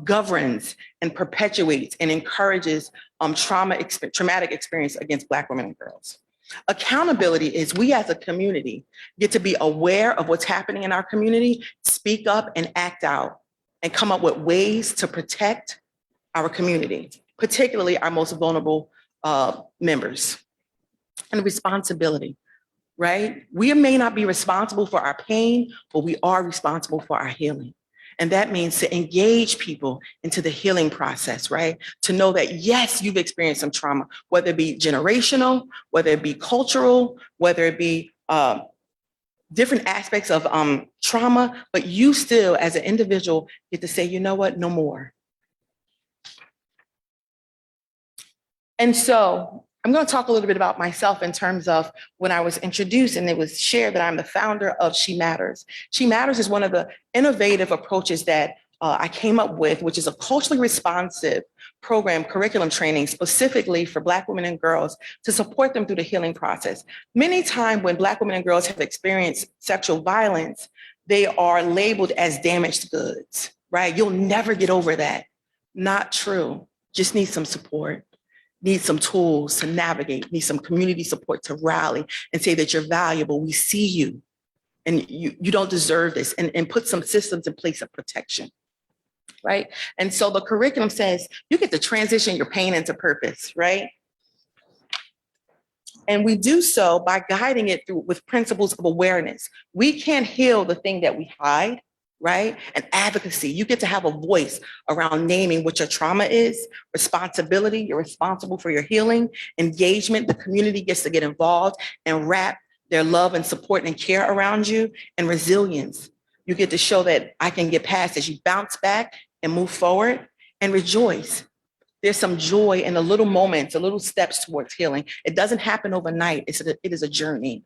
governs and perpetuates and encourages traumatic experience against Black women and girls. Accountability is we as a community get to be aware of what's happening in our community, speak up and act out, and come up with ways to protect our community, particularly our most vulnerable members. And responsibility, right? We may not be responsible for our pain, but we are responsible for our healing. And that means to engage people into the healing process, right? To know that, yes, you've experienced some trauma, whether it be generational, whether it be cultural, whether it be different aspects of trauma, but you still, as an individual, get to say, you know what, no more. And so I'm going to talk a little bit about myself in terms of when I was introduced and it was shared that I'm the founder of She Matters. She Matters is one of the innovative approaches that I came up with, which is a culturally responsive program, curriculum training specifically for Black women and girls to support them through the healing process. Many times when Black women and girls have experienced sexual violence, they are labeled as damaged goods, right? You'll never get over that. Not true. Just need some support. Need some tools to navigate, need some community support to rally and say that you're valuable, we see you, and you don't deserve this, and put some systems in place of protection, right? And so the curriculum says you get to transition your pain into purpose, right? And we do so by guiding it through with principles of awareness. We can't heal the thing that we hide, right? And advocacy. You get to have a voice around naming what your trauma is, responsibility, you're responsible for your healing, engagement, the community gets to get involved and wrap their love and support and care around you, and resilience. You get to show that I can get past this. You bounce back and move forward and rejoice. There's some joy in the little moments, the little steps towards healing. It doesn't happen overnight. It is a journey.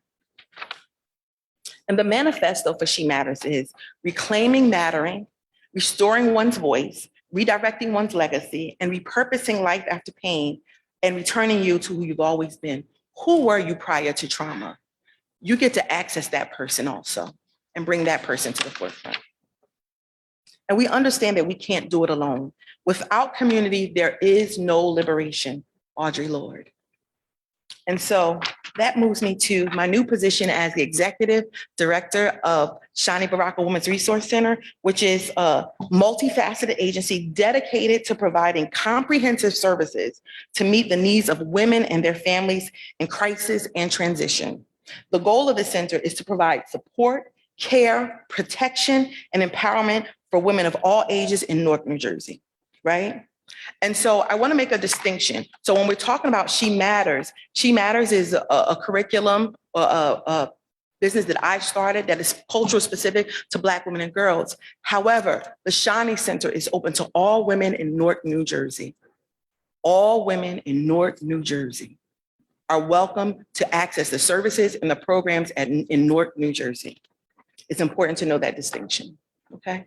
And the manifesto for She Matters is reclaiming mattering, restoring one's voice, redirecting one's legacy, and repurposing life after pain, and returning you to who you've always been. Who were you prior to trauma? You get to access that person also and bring that person to the forefront. And we understand that we can't do it alone. Without community, there is no liberation, Audre Lorde. And so that moves me to my new position as the executive director of Shani Baraka Women's Resource Center, which is a multifaceted agency dedicated to providing comprehensive services to meet the needs of women and their families in crisis and transition. The goal of the center is to provide support, care, protection, and empowerment for women of all ages in North New Jersey, right? And so I want to make a distinction. So when we're talking about She Matters is a curriculum, a business that I started that is cultural specific to Black women and girls. However, the Shani Center is open to all women in North New Jersey. All women in North New Jersey are welcome to access the services and the programs in North New Jersey. It's important to know that distinction, okay?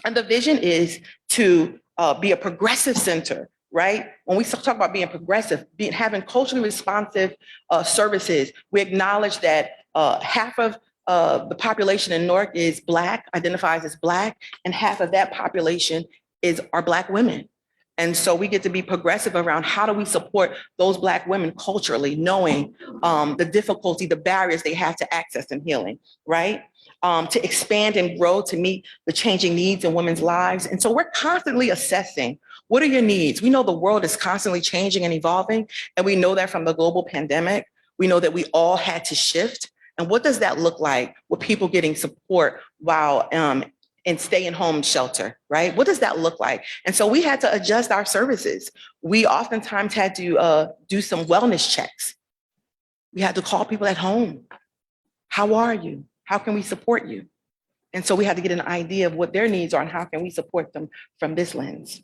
And the vision is to be a progressive center, right? When we talk about being progressive, having culturally responsive services, we acknowledge that half of the population in Newark is Black, identifies as Black, and half of that population are Black women. And so we get to be progressive around how do we support those Black women culturally, knowing the difficulty, the barriers they have to access and healing, right? To expand and grow to meet the changing needs in women's lives. And so we're constantly assessing, what are your needs? We know the world is constantly changing and evolving, and we know that from the global pandemic. We know that we all had to shift. And what does that look like with people getting support while in stay-at-home shelter, right? What does that look like? And so we had to adjust our services. We oftentimes had to do some wellness checks. We had to call people at home. How are you? How can we support you? And so we had to get an idea of what their needs are and how can we support them from this lens.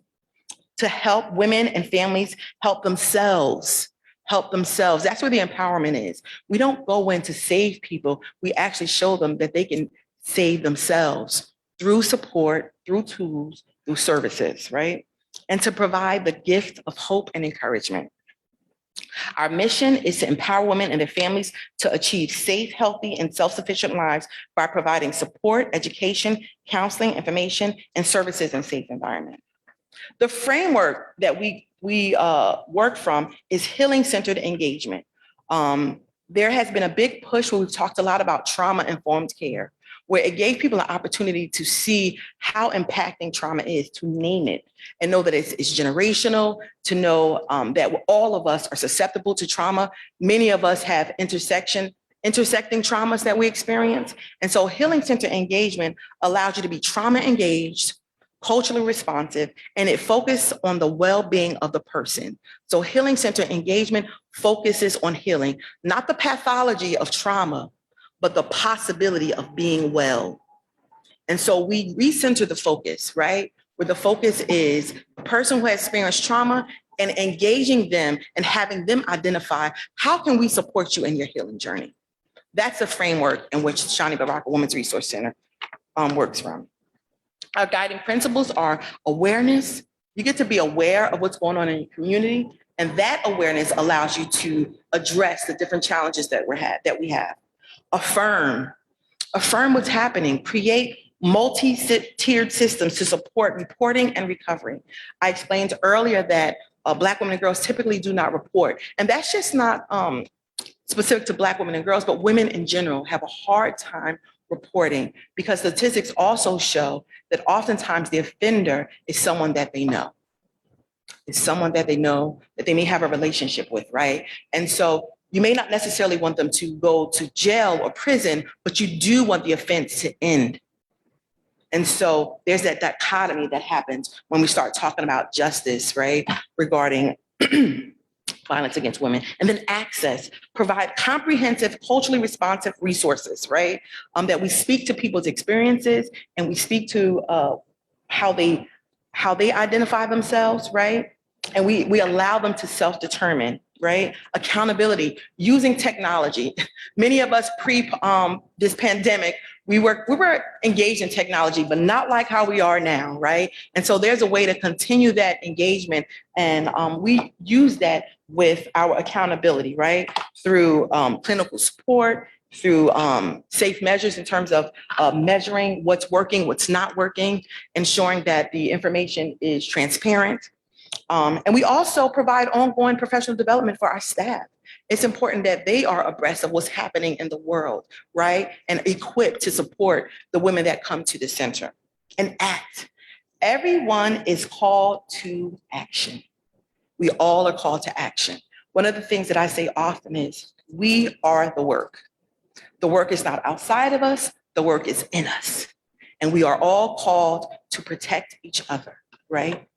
To help women and families help themselves. That's where the empowerment is. We don't go in to save people. We actually show them that they can save themselves through support, through tools, through services, right? And to provide the gift of hope and encouragement. Our mission is to empower women and their families to achieve safe, healthy, and self-sufficient lives by providing support, education, counseling, information, and services in safe environment. The framework that we work from is healing-centered engagement. There has been a big push where we've talked a lot about trauma-informed care, where it gave people an opportunity to see how impacting trauma is, to name it, and know that it's generational, to know that all of us are susceptible to trauma. Many of us have intersecting traumas that we experience. And so Healing Center engagement allows you to be trauma engaged, culturally responsive, and it focuses on the well-being of the person. So Healing Center engagement focuses on healing, not the pathology of trauma, but the possibility of being well. And so we recenter the focus, right? Where the focus is a person who has experienced trauma and engaging them and having them identify, how can we support you in your healing journey? That's the framework in which Shani Baraka Women's Resource Center works from. Our guiding principles are awareness. You get to be aware of what's going on in your community, and that awareness allows you to address the different challenges that we have. Affirm what's happening. Create multi-tiered systems to support reporting and recovery. I explained earlier that Black women and girls typically do not report, and that's just not specific to Black women and girls, but women in general have a hard time reporting because statistics also show that oftentimes the offender is someone that they know. It's someone that they know that they may have a relationship with, right? And so you may not necessarily want them to go to jail or prison, but you do want the offense to end. And so there's that dichotomy that happens when we start talking about justice, right? Regarding violence against women. And then access, provide comprehensive, culturally responsive resources, right? That we speak to people's experiences and we speak to how they identify themselves, right? And we allow them to self-determine, right? Accountability, using technology. Many of us pre this pandemic, we were engaged in technology, but not like how we are now, right? And so there's a way to continue that engagement. And we use that with our accountability, right? Through clinical support, through safe measures in terms of measuring what's working, what's not working, ensuring that the information is transparent. And we also provide ongoing professional development for our staff. It's important that they are abreast of what's happening in the world, right? And equipped to support the women that come to the center. And act. Everyone is called to action. We all are called to action. One of the things that I say often is, we are the work. The work is not outside of us, the work is in us. And we are all called to protect each other, right?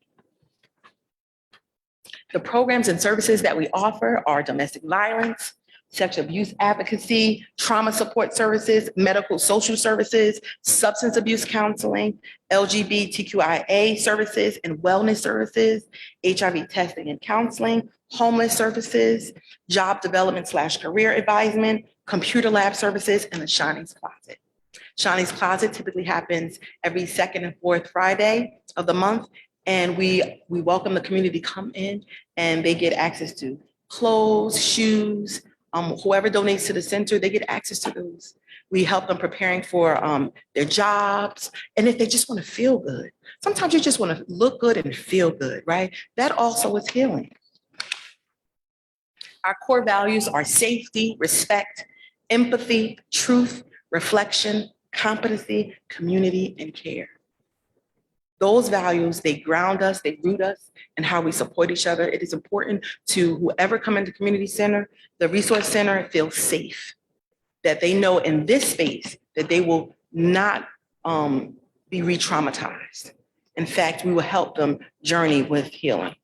The programs and services that we offer are domestic violence, sexual abuse advocacy, trauma support services, medical social services, substance abuse counseling, LGBTQIA services and wellness services, HIV testing and counseling, homeless services, job development / career advisement, computer lab services, and the Shani's Closet. Shani's Closet typically happens every second and fourth Friday of the month. And we welcome the community to come in and they get access to clothes, shoes, whoever donates to the center, they get access to those. We help them preparing for their jobs. And if they just want to feel good, sometimes you just want to look good and feel good, right? That also is healing. Our core values are safety, respect, empathy, truth, reflection, competency, community, and care. Those values, they ground us, they root us in how we support each other. It is important to whoever come into community center, the resource center, feel safe, that they know in this space that they will not be re-traumatized. In fact, we will help them journey with healing.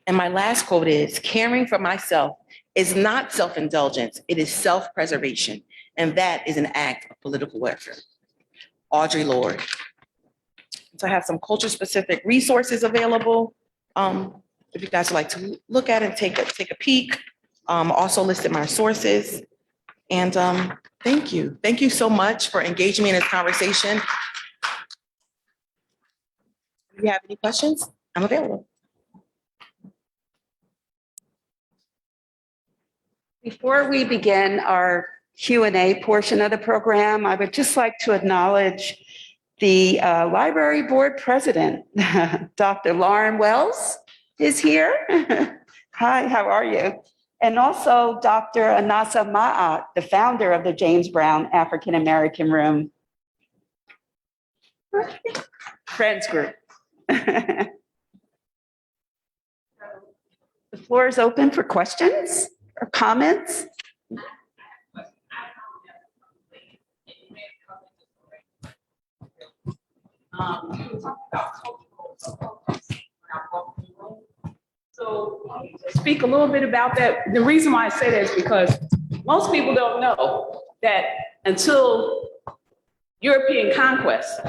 And my last quote is, caring for myself is not self-indulgence, it is self-preservation. And that is an act of political warfare. Audre Lorde. So I have some culture-specific resources available. If you guys would like to look at it and take a peek. Also listed my sources. And thank you. Thank you so much for engaging me in this conversation. If you have any questions, I'm available. Before we begin our Q&A portion of the program, I would just like to acknowledge the library board president, Dr. Lauren Wells is here. Hi, how are you? And also Dr. Anasa Ma'at, the founder of the James Brown African American Room Friends Group. The floor is open for questions or comments. So speak a little bit about that. The reason why I say that is because Most people don't know that until European conquest,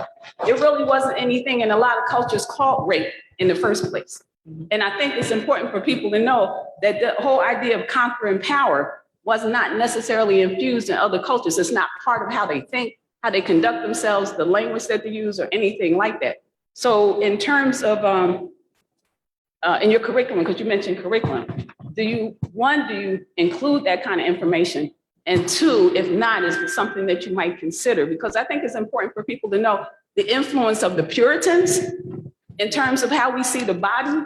there really wasn't anything in a lot of cultures called rape in the first place. And I think it's important for people to know that the whole idea of conquering power was not necessarily infused in other cultures. It's not part of how they think, how they conduct themselves, the language that they use, or anything like that. So in terms of, in your curriculum, because you mentioned curriculum, do you include that kind of information? And two, if not, is it something that you might consider? Because I think it's important for people to know the influence of the Puritans in terms of how we see the body,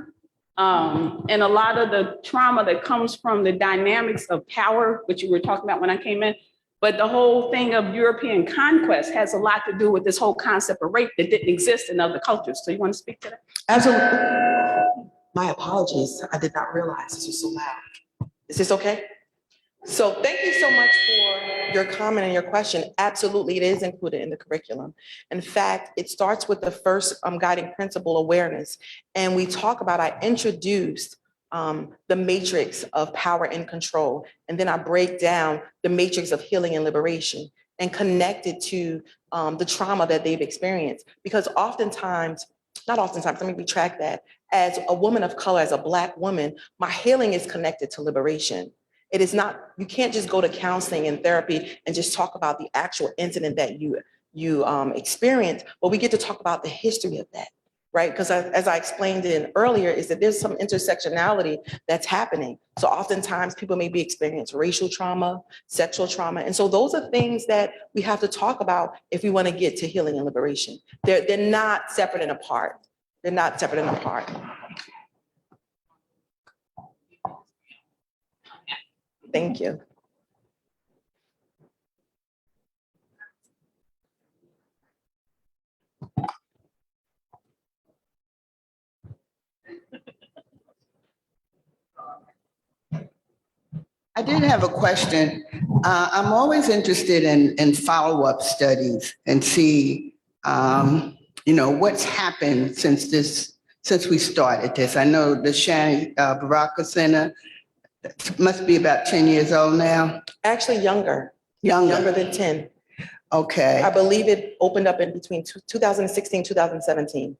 and a lot of the trauma that comes from the dynamics of power, which you were talking about when I came in. But the whole thing of European conquest has a lot to do with this whole concept of rape that didn't exist in other cultures. So you want to speak to that? Absolutely. My apologies. I did not realize this was so loud. Is this okay? So thank you so much for your comment and your question. Absolutely, it is included in the curriculum. In fact, it starts with the first guiding principle, awareness. And we talk about, I introduced the matrix of power and control. And then I break down the matrix of healing and liberation and connect it to the trauma that they've experienced. Because oftentimes, not oftentimes, let me retract that. As a woman of color, as a Black woman, my healing is connected to liberation. It is not, you can't just go to counseling and therapy and just talk about the actual incident that you experienced, but we get to talk about the history of that, right? Because as I explained in earlier, is that there's some intersectionality that's happening. So oftentimes people may be experiencing racial trauma, sexual trauma. And so those are things that we have to talk about if we want to get to healing and liberation. They're not separate and apart. They're not separate and apart. Thank you. I did have a question. I'm always interested in follow-up studies and see, what's happened since we started this. I know the JBAAR Center must be about 10 years old now. Actually younger. Younger than 10. Okay. I believe it opened up in between 2016, 2017.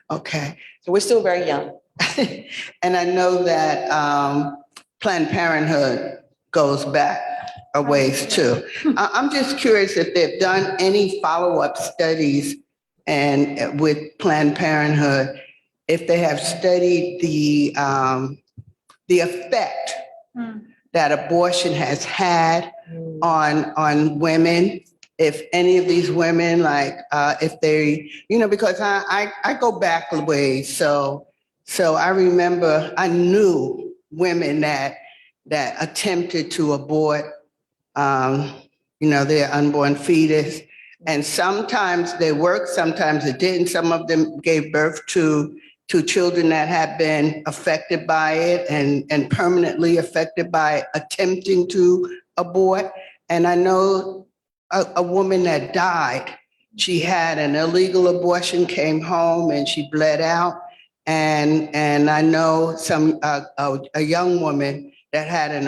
Okay. So we're still very young. And I know that Planned Parenthood goes back a ways too. I'm just curious if they've done any follow-up studies and with Planned Parenthood, if they have studied the effect that abortion has had on women. If any of these women, like if they, because I go back a ways. So I remember I knew women that attempted to abort, their unborn fetus. And sometimes they worked, sometimes it didn't. Some of them gave birth to children that had been affected by it and permanently affected by attempting to abort. And I know a woman that died, she had an illegal abortion, came home and she bled out. And I know a young woman that had an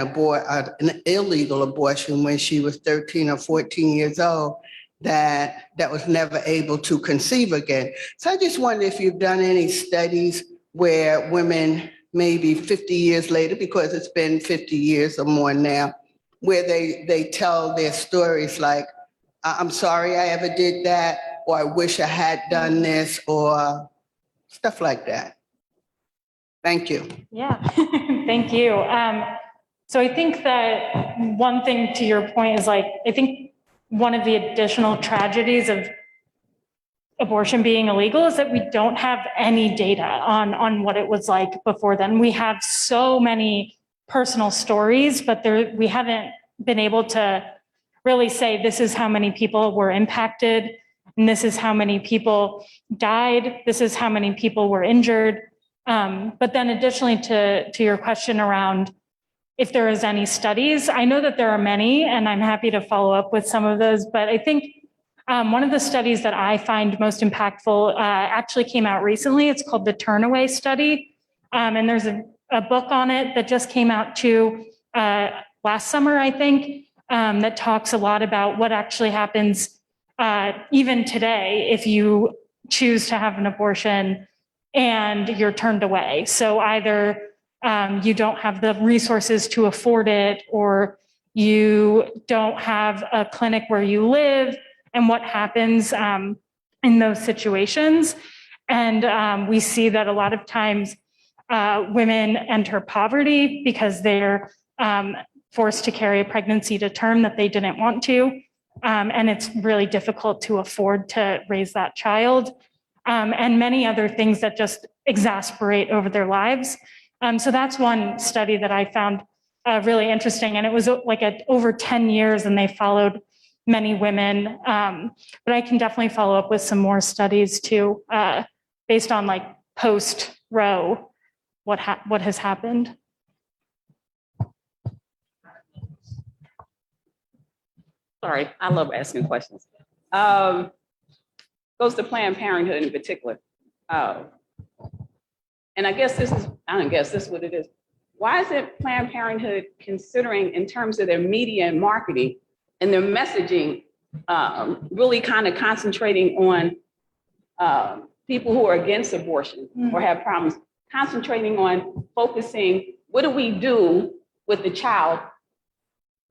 illegal abortion when she was 13 or 14 years old that was never able to conceive again. So I just wonder if you've done any studies where women, maybe 50 years later, because it's been 50 years or more now, where they tell their stories like, I'm sorry I ever did that, or I wish I had done this, or stuff like that. Thank you. Yeah, thank you. So I think that one thing to your point is I think one of the additional tragedies of abortion being illegal is that we don't have any data on what it was like before then. We have so many personal stories, but we haven't been able to really say this is how many people were impacted, and this is how many people died, this is how many people were injured. But then additionally to your question around if there is any studies, I know that there are many, and I'm happy to follow up with some of those, but I think one of the studies that I find most impactful actually came out recently. It's called the Turnaway Study. And there's a book on it that just came out too last summer, I think. that talks a lot about what actually happens even today if you choose to have an abortion and you're turned away. So either you don't have the resources to afford it, or you don't have a clinic where you live, and what happens in those situations. And we see that a lot of times women enter poverty because they're forced to carry a pregnancy to term that they didn't want to. And it's really difficult to afford to raise that child. And many other things that just exasperate over their lives. So that's one study that I found really interesting. And it was like over 10 years, and they followed many women. But I can definitely follow up with some more studies too, based on like post-Roe, what has happened. Sorry, I love asking questions. Goes to Planned Parenthood in particular. And I guess this is what it is. Why isn't Planned Parenthood considering, in terms of their media and marketing and their messaging, really kind of concentrating on people who are against abortion or have problems, concentrating on focusing, what do we do with the child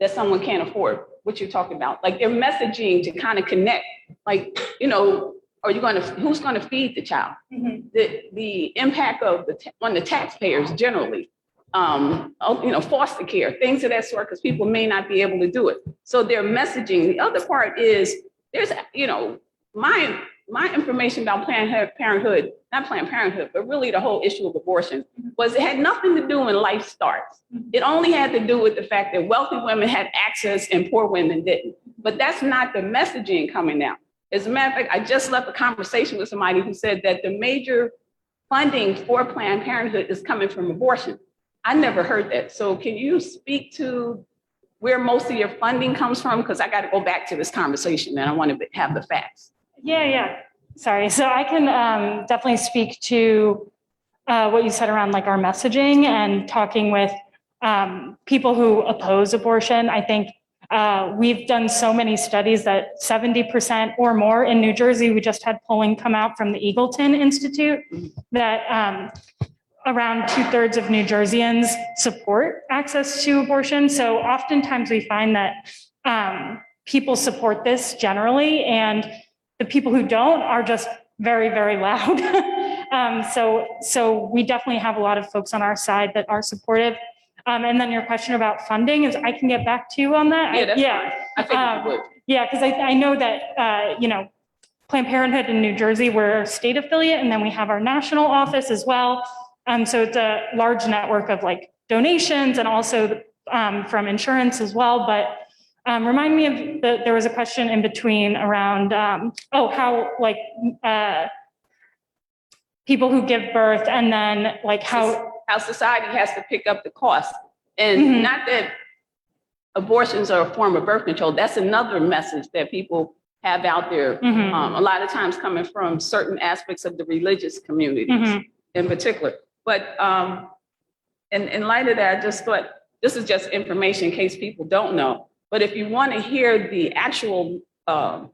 that someone can't afford? What you're talking about, like their messaging to kind of connect, like, you know, who's going to feed the child? The impact of on the taxpayers generally, you know, foster care, things of that sort, because people may not be able to do it. So their messaging. The other part is there's, you know, my information about Planned Parenthood, not Planned Parenthood, but really the whole issue of abortion was it had nothing to do when life starts. It only had to do with the fact that wealthy women had access and poor women didn't. But that's not the messaging coming out. As a matter of fact, I just left a conversation with somebody who said that the major funding for Planned Parenthood is coming from abortion. I never heard that. So can you speak to where most of your funding comes from? Because I got to go back to this conversation and I want to have the facts. Yeah. Sorry. So I can definitely speak to what you said around like our messaging and talking with people who oppose abortion. I think we've done so many studies that 70% or more in New Jersey, we just had polling come out from the Eagleton Institute, that around 2/3 of New Jerseyans support access to abortion. So oftentimes we find that people support this generally, and the people who don't are just very, very loud. So we definitely have a lot of folks on our side that are supportive. And then your question about funding is, I can get back to you on that. Yeah, that's fine. I think you would. Yeah, because I know that, you know, Planned Parenthood in New Jersey, we're a state affiliate, and then we have our national office as well. So it's a large network of like donations and also from insurance as well. But remind me of there was a question in between around, how like people who give birth, and then like how society has to pick up the cost. And not that abortions are a form of birth control. That's another message that people have out there. A lot of times coming from certain aspects of the religious communities in particular. But in light of that, I just thought this is just information in case people don't know. But if you want to hear the actual if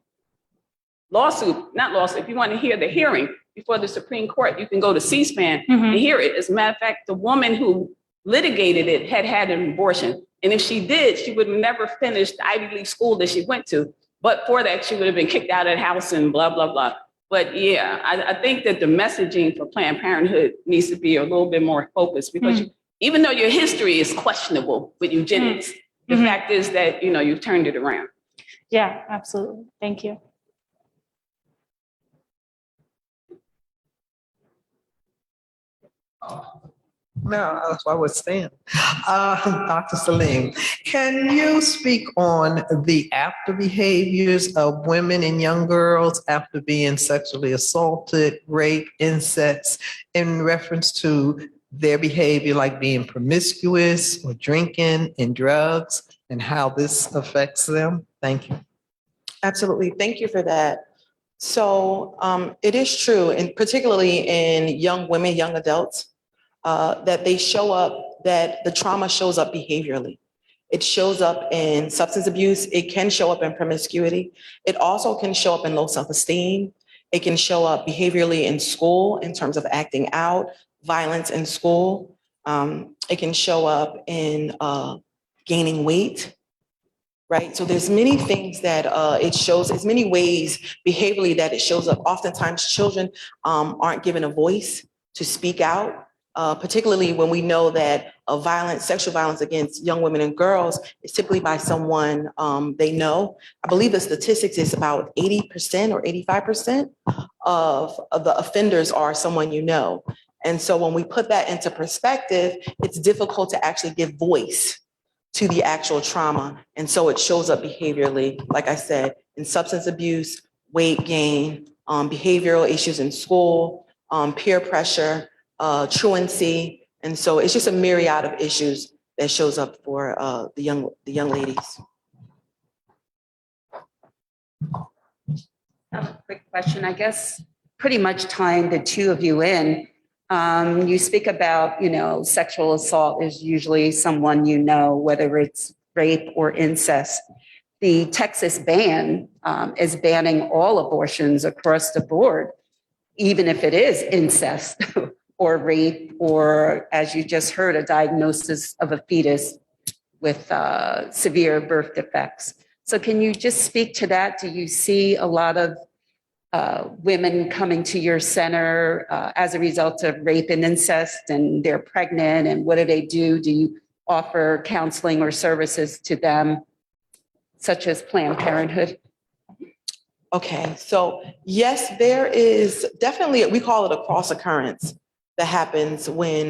you want to hear the hearing before the Supreme Court, you can go to C-SPAN and hear it. As a matter of fact, the woman who litigated it had an abortion. And if she did, she would have never finished the Ivy League school that she went to. But for that, she would have been kicked out of the house and blah, blah, blah. But yeah, I think that the messaging for Planned Parenthood needs to be a little bit more focused, because even though your history is questionable with eugenics, the fact is that, you know, you've turned it around. Yeah, absolutely. Thank you. No, that's why I was saying. Dr. Salim, can you speak on the after behaviors of women and young girls after being sexually assaulted, raped, incest, in reference to their behavior, like being promiscuous or drinking and drugs, and how this affects them? Thank you. Absolutely. Thank you for that. So it is true, and particularly in young women, young adults, that they show up, that the trauma shows up behaviorally. It shows up in substance abuse. It can show up in promiscuity. It also can show up in low self-esteem. It can show up behaviorally in school in terms of acting out, violence in school. It can show up in gaining weight, right? So there's many things that it shows, there's many ways behaviorally that it shows up. Oftentimes children aren't given a voice to speak out, particularly when we know that sexual violence against young women and girls is typically by someone they know. I believe the statistics is about 80% or 85% of the offenders are someone you know. And so when we put that into perspective, it's difficult to actually give voice to the actual trauma. And so it shows up behaviorally, like I said, in substance abuse, weight gain, behavioral issues in school, peer pressure, truancy. And so it's just a myriad of issues that shows up for the young ladies. A quick question, I guess, pretty much tying the two of you in. You speak about, sexual assault is usually someone you know, whether it's rape or incest. The Texas ban is banning all abortions across the board, even if it is incest or rape, or as you just heard, a diagnosis of a fetus with severe birth defects. So can you just speak to that? Do you see a lot of women coming to your center as a result of rape and incest, and they're pregnant, and what do they do? Do you offer counseling or services to them, such as Planned Parenthood? Okay, so yes, there is definitely, we call it a cross occurrence that happens when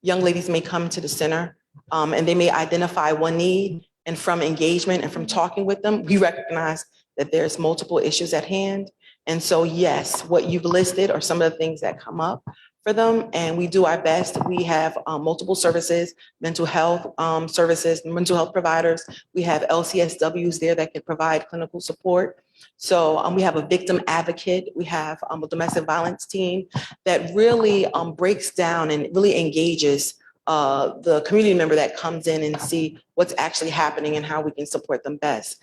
young ladies may come to the center and they may identify one need, and from engagement and from talking with them, we recognize that there's multiple issues at hand. And so yes, what you've listed are some of the things that come up for them, and we do our best. We have multiple services, mental health services, mental health providers. We have LCSWs there that can provide clinical support. So we have a victim advocate. We have a domestic violence team that really breaks down and really engages the community member that comes in and see what's actually happening and how we can support them best.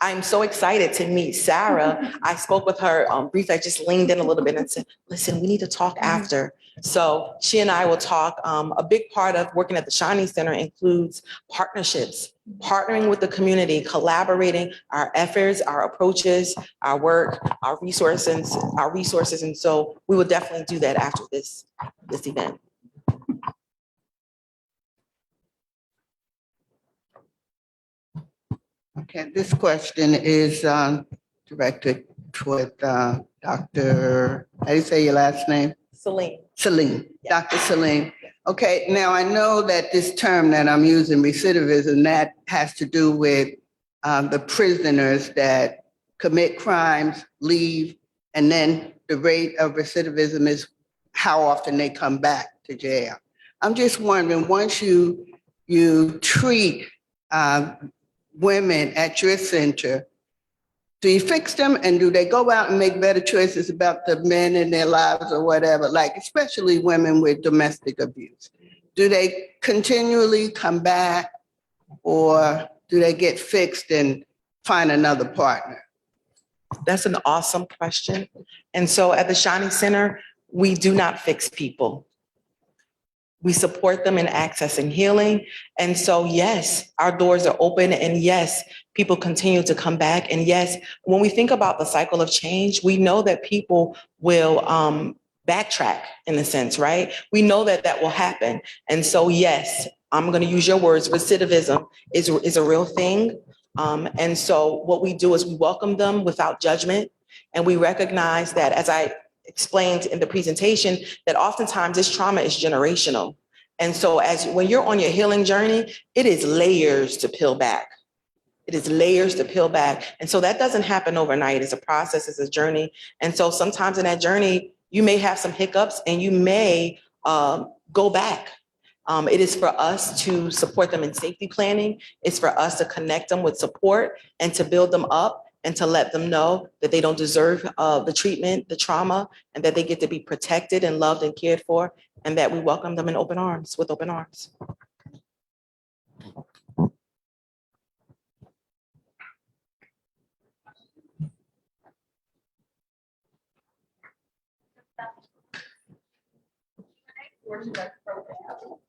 I'm so excited to meet Sarah. I spoke with her briefly. I just leaned in a little bit and said, listen, we need to talk after. So she and I will talk. A big part of working at the Shining Center includes partnerships, partnering with the community, collaborating our efforts, our approaches, our work, our resources. And so we will definitely do that after this event. Okay, this question is directed toward Dr. How do you say your last name? Celine. Celine, yeah. Dr. Celine. Okay, now I know that this term that I'm using, recidivism, that has to do with the prisoners that commit crimes, leave, and then the rate of recidivism is how often they come back to jail. I'm just wondering, once you treat women at your center, do you fix them, and do they go out and make better choices about the men in their lives or whatever, like especially women with domestic abuse? Do they continually come back, or do they get fixed and find another partner? That's an awesome question. And so at the Shining Center, we do not fix people. We support them in accessing healing. And so, yes, our doors are open, and yes, people continue to come back. And yes, when we think about the cycle of change, we know that people will backtrack in a sense, right? We know that that will happen. And so, yes, I'm going to use your words, recidivism is a real thing. And so what we do is we welcome them without judgment. And we recognize that, as I explained in the presentation, that oftentimes this trauma is generational. And so when you're on your healing journey, it is layers to peel back. It is layers to peel back. And so that doesn't happen overnight. It's a process, it's a journey. And so sometimes in that journey, you may have some hiccups and you may go back. It is for us to support them in safety planning. It's for us to connect them with support and to build them up, and to let them know that they don't deserve the treatment, the trauma, and that they get to be protected and loved and cared for, and that we welcome them in open arms, with open arms. portion of the program.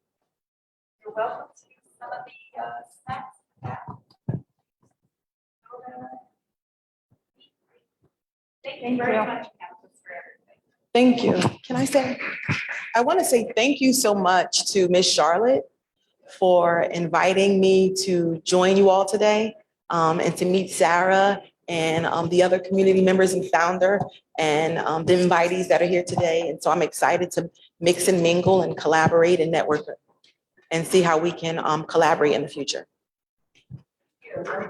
You're welcome to some of the snacks. Thank you very much, Councilors, for everything. Thank you. I want to say thank you so much to Miss Charlotte for inviting me to join you all today, and to meet Sarah and the other community members and founder and the invitees that are here today. And so I'm excited to mix and mingle and collaborate and network and see how we can collaborate in the future. Everybody.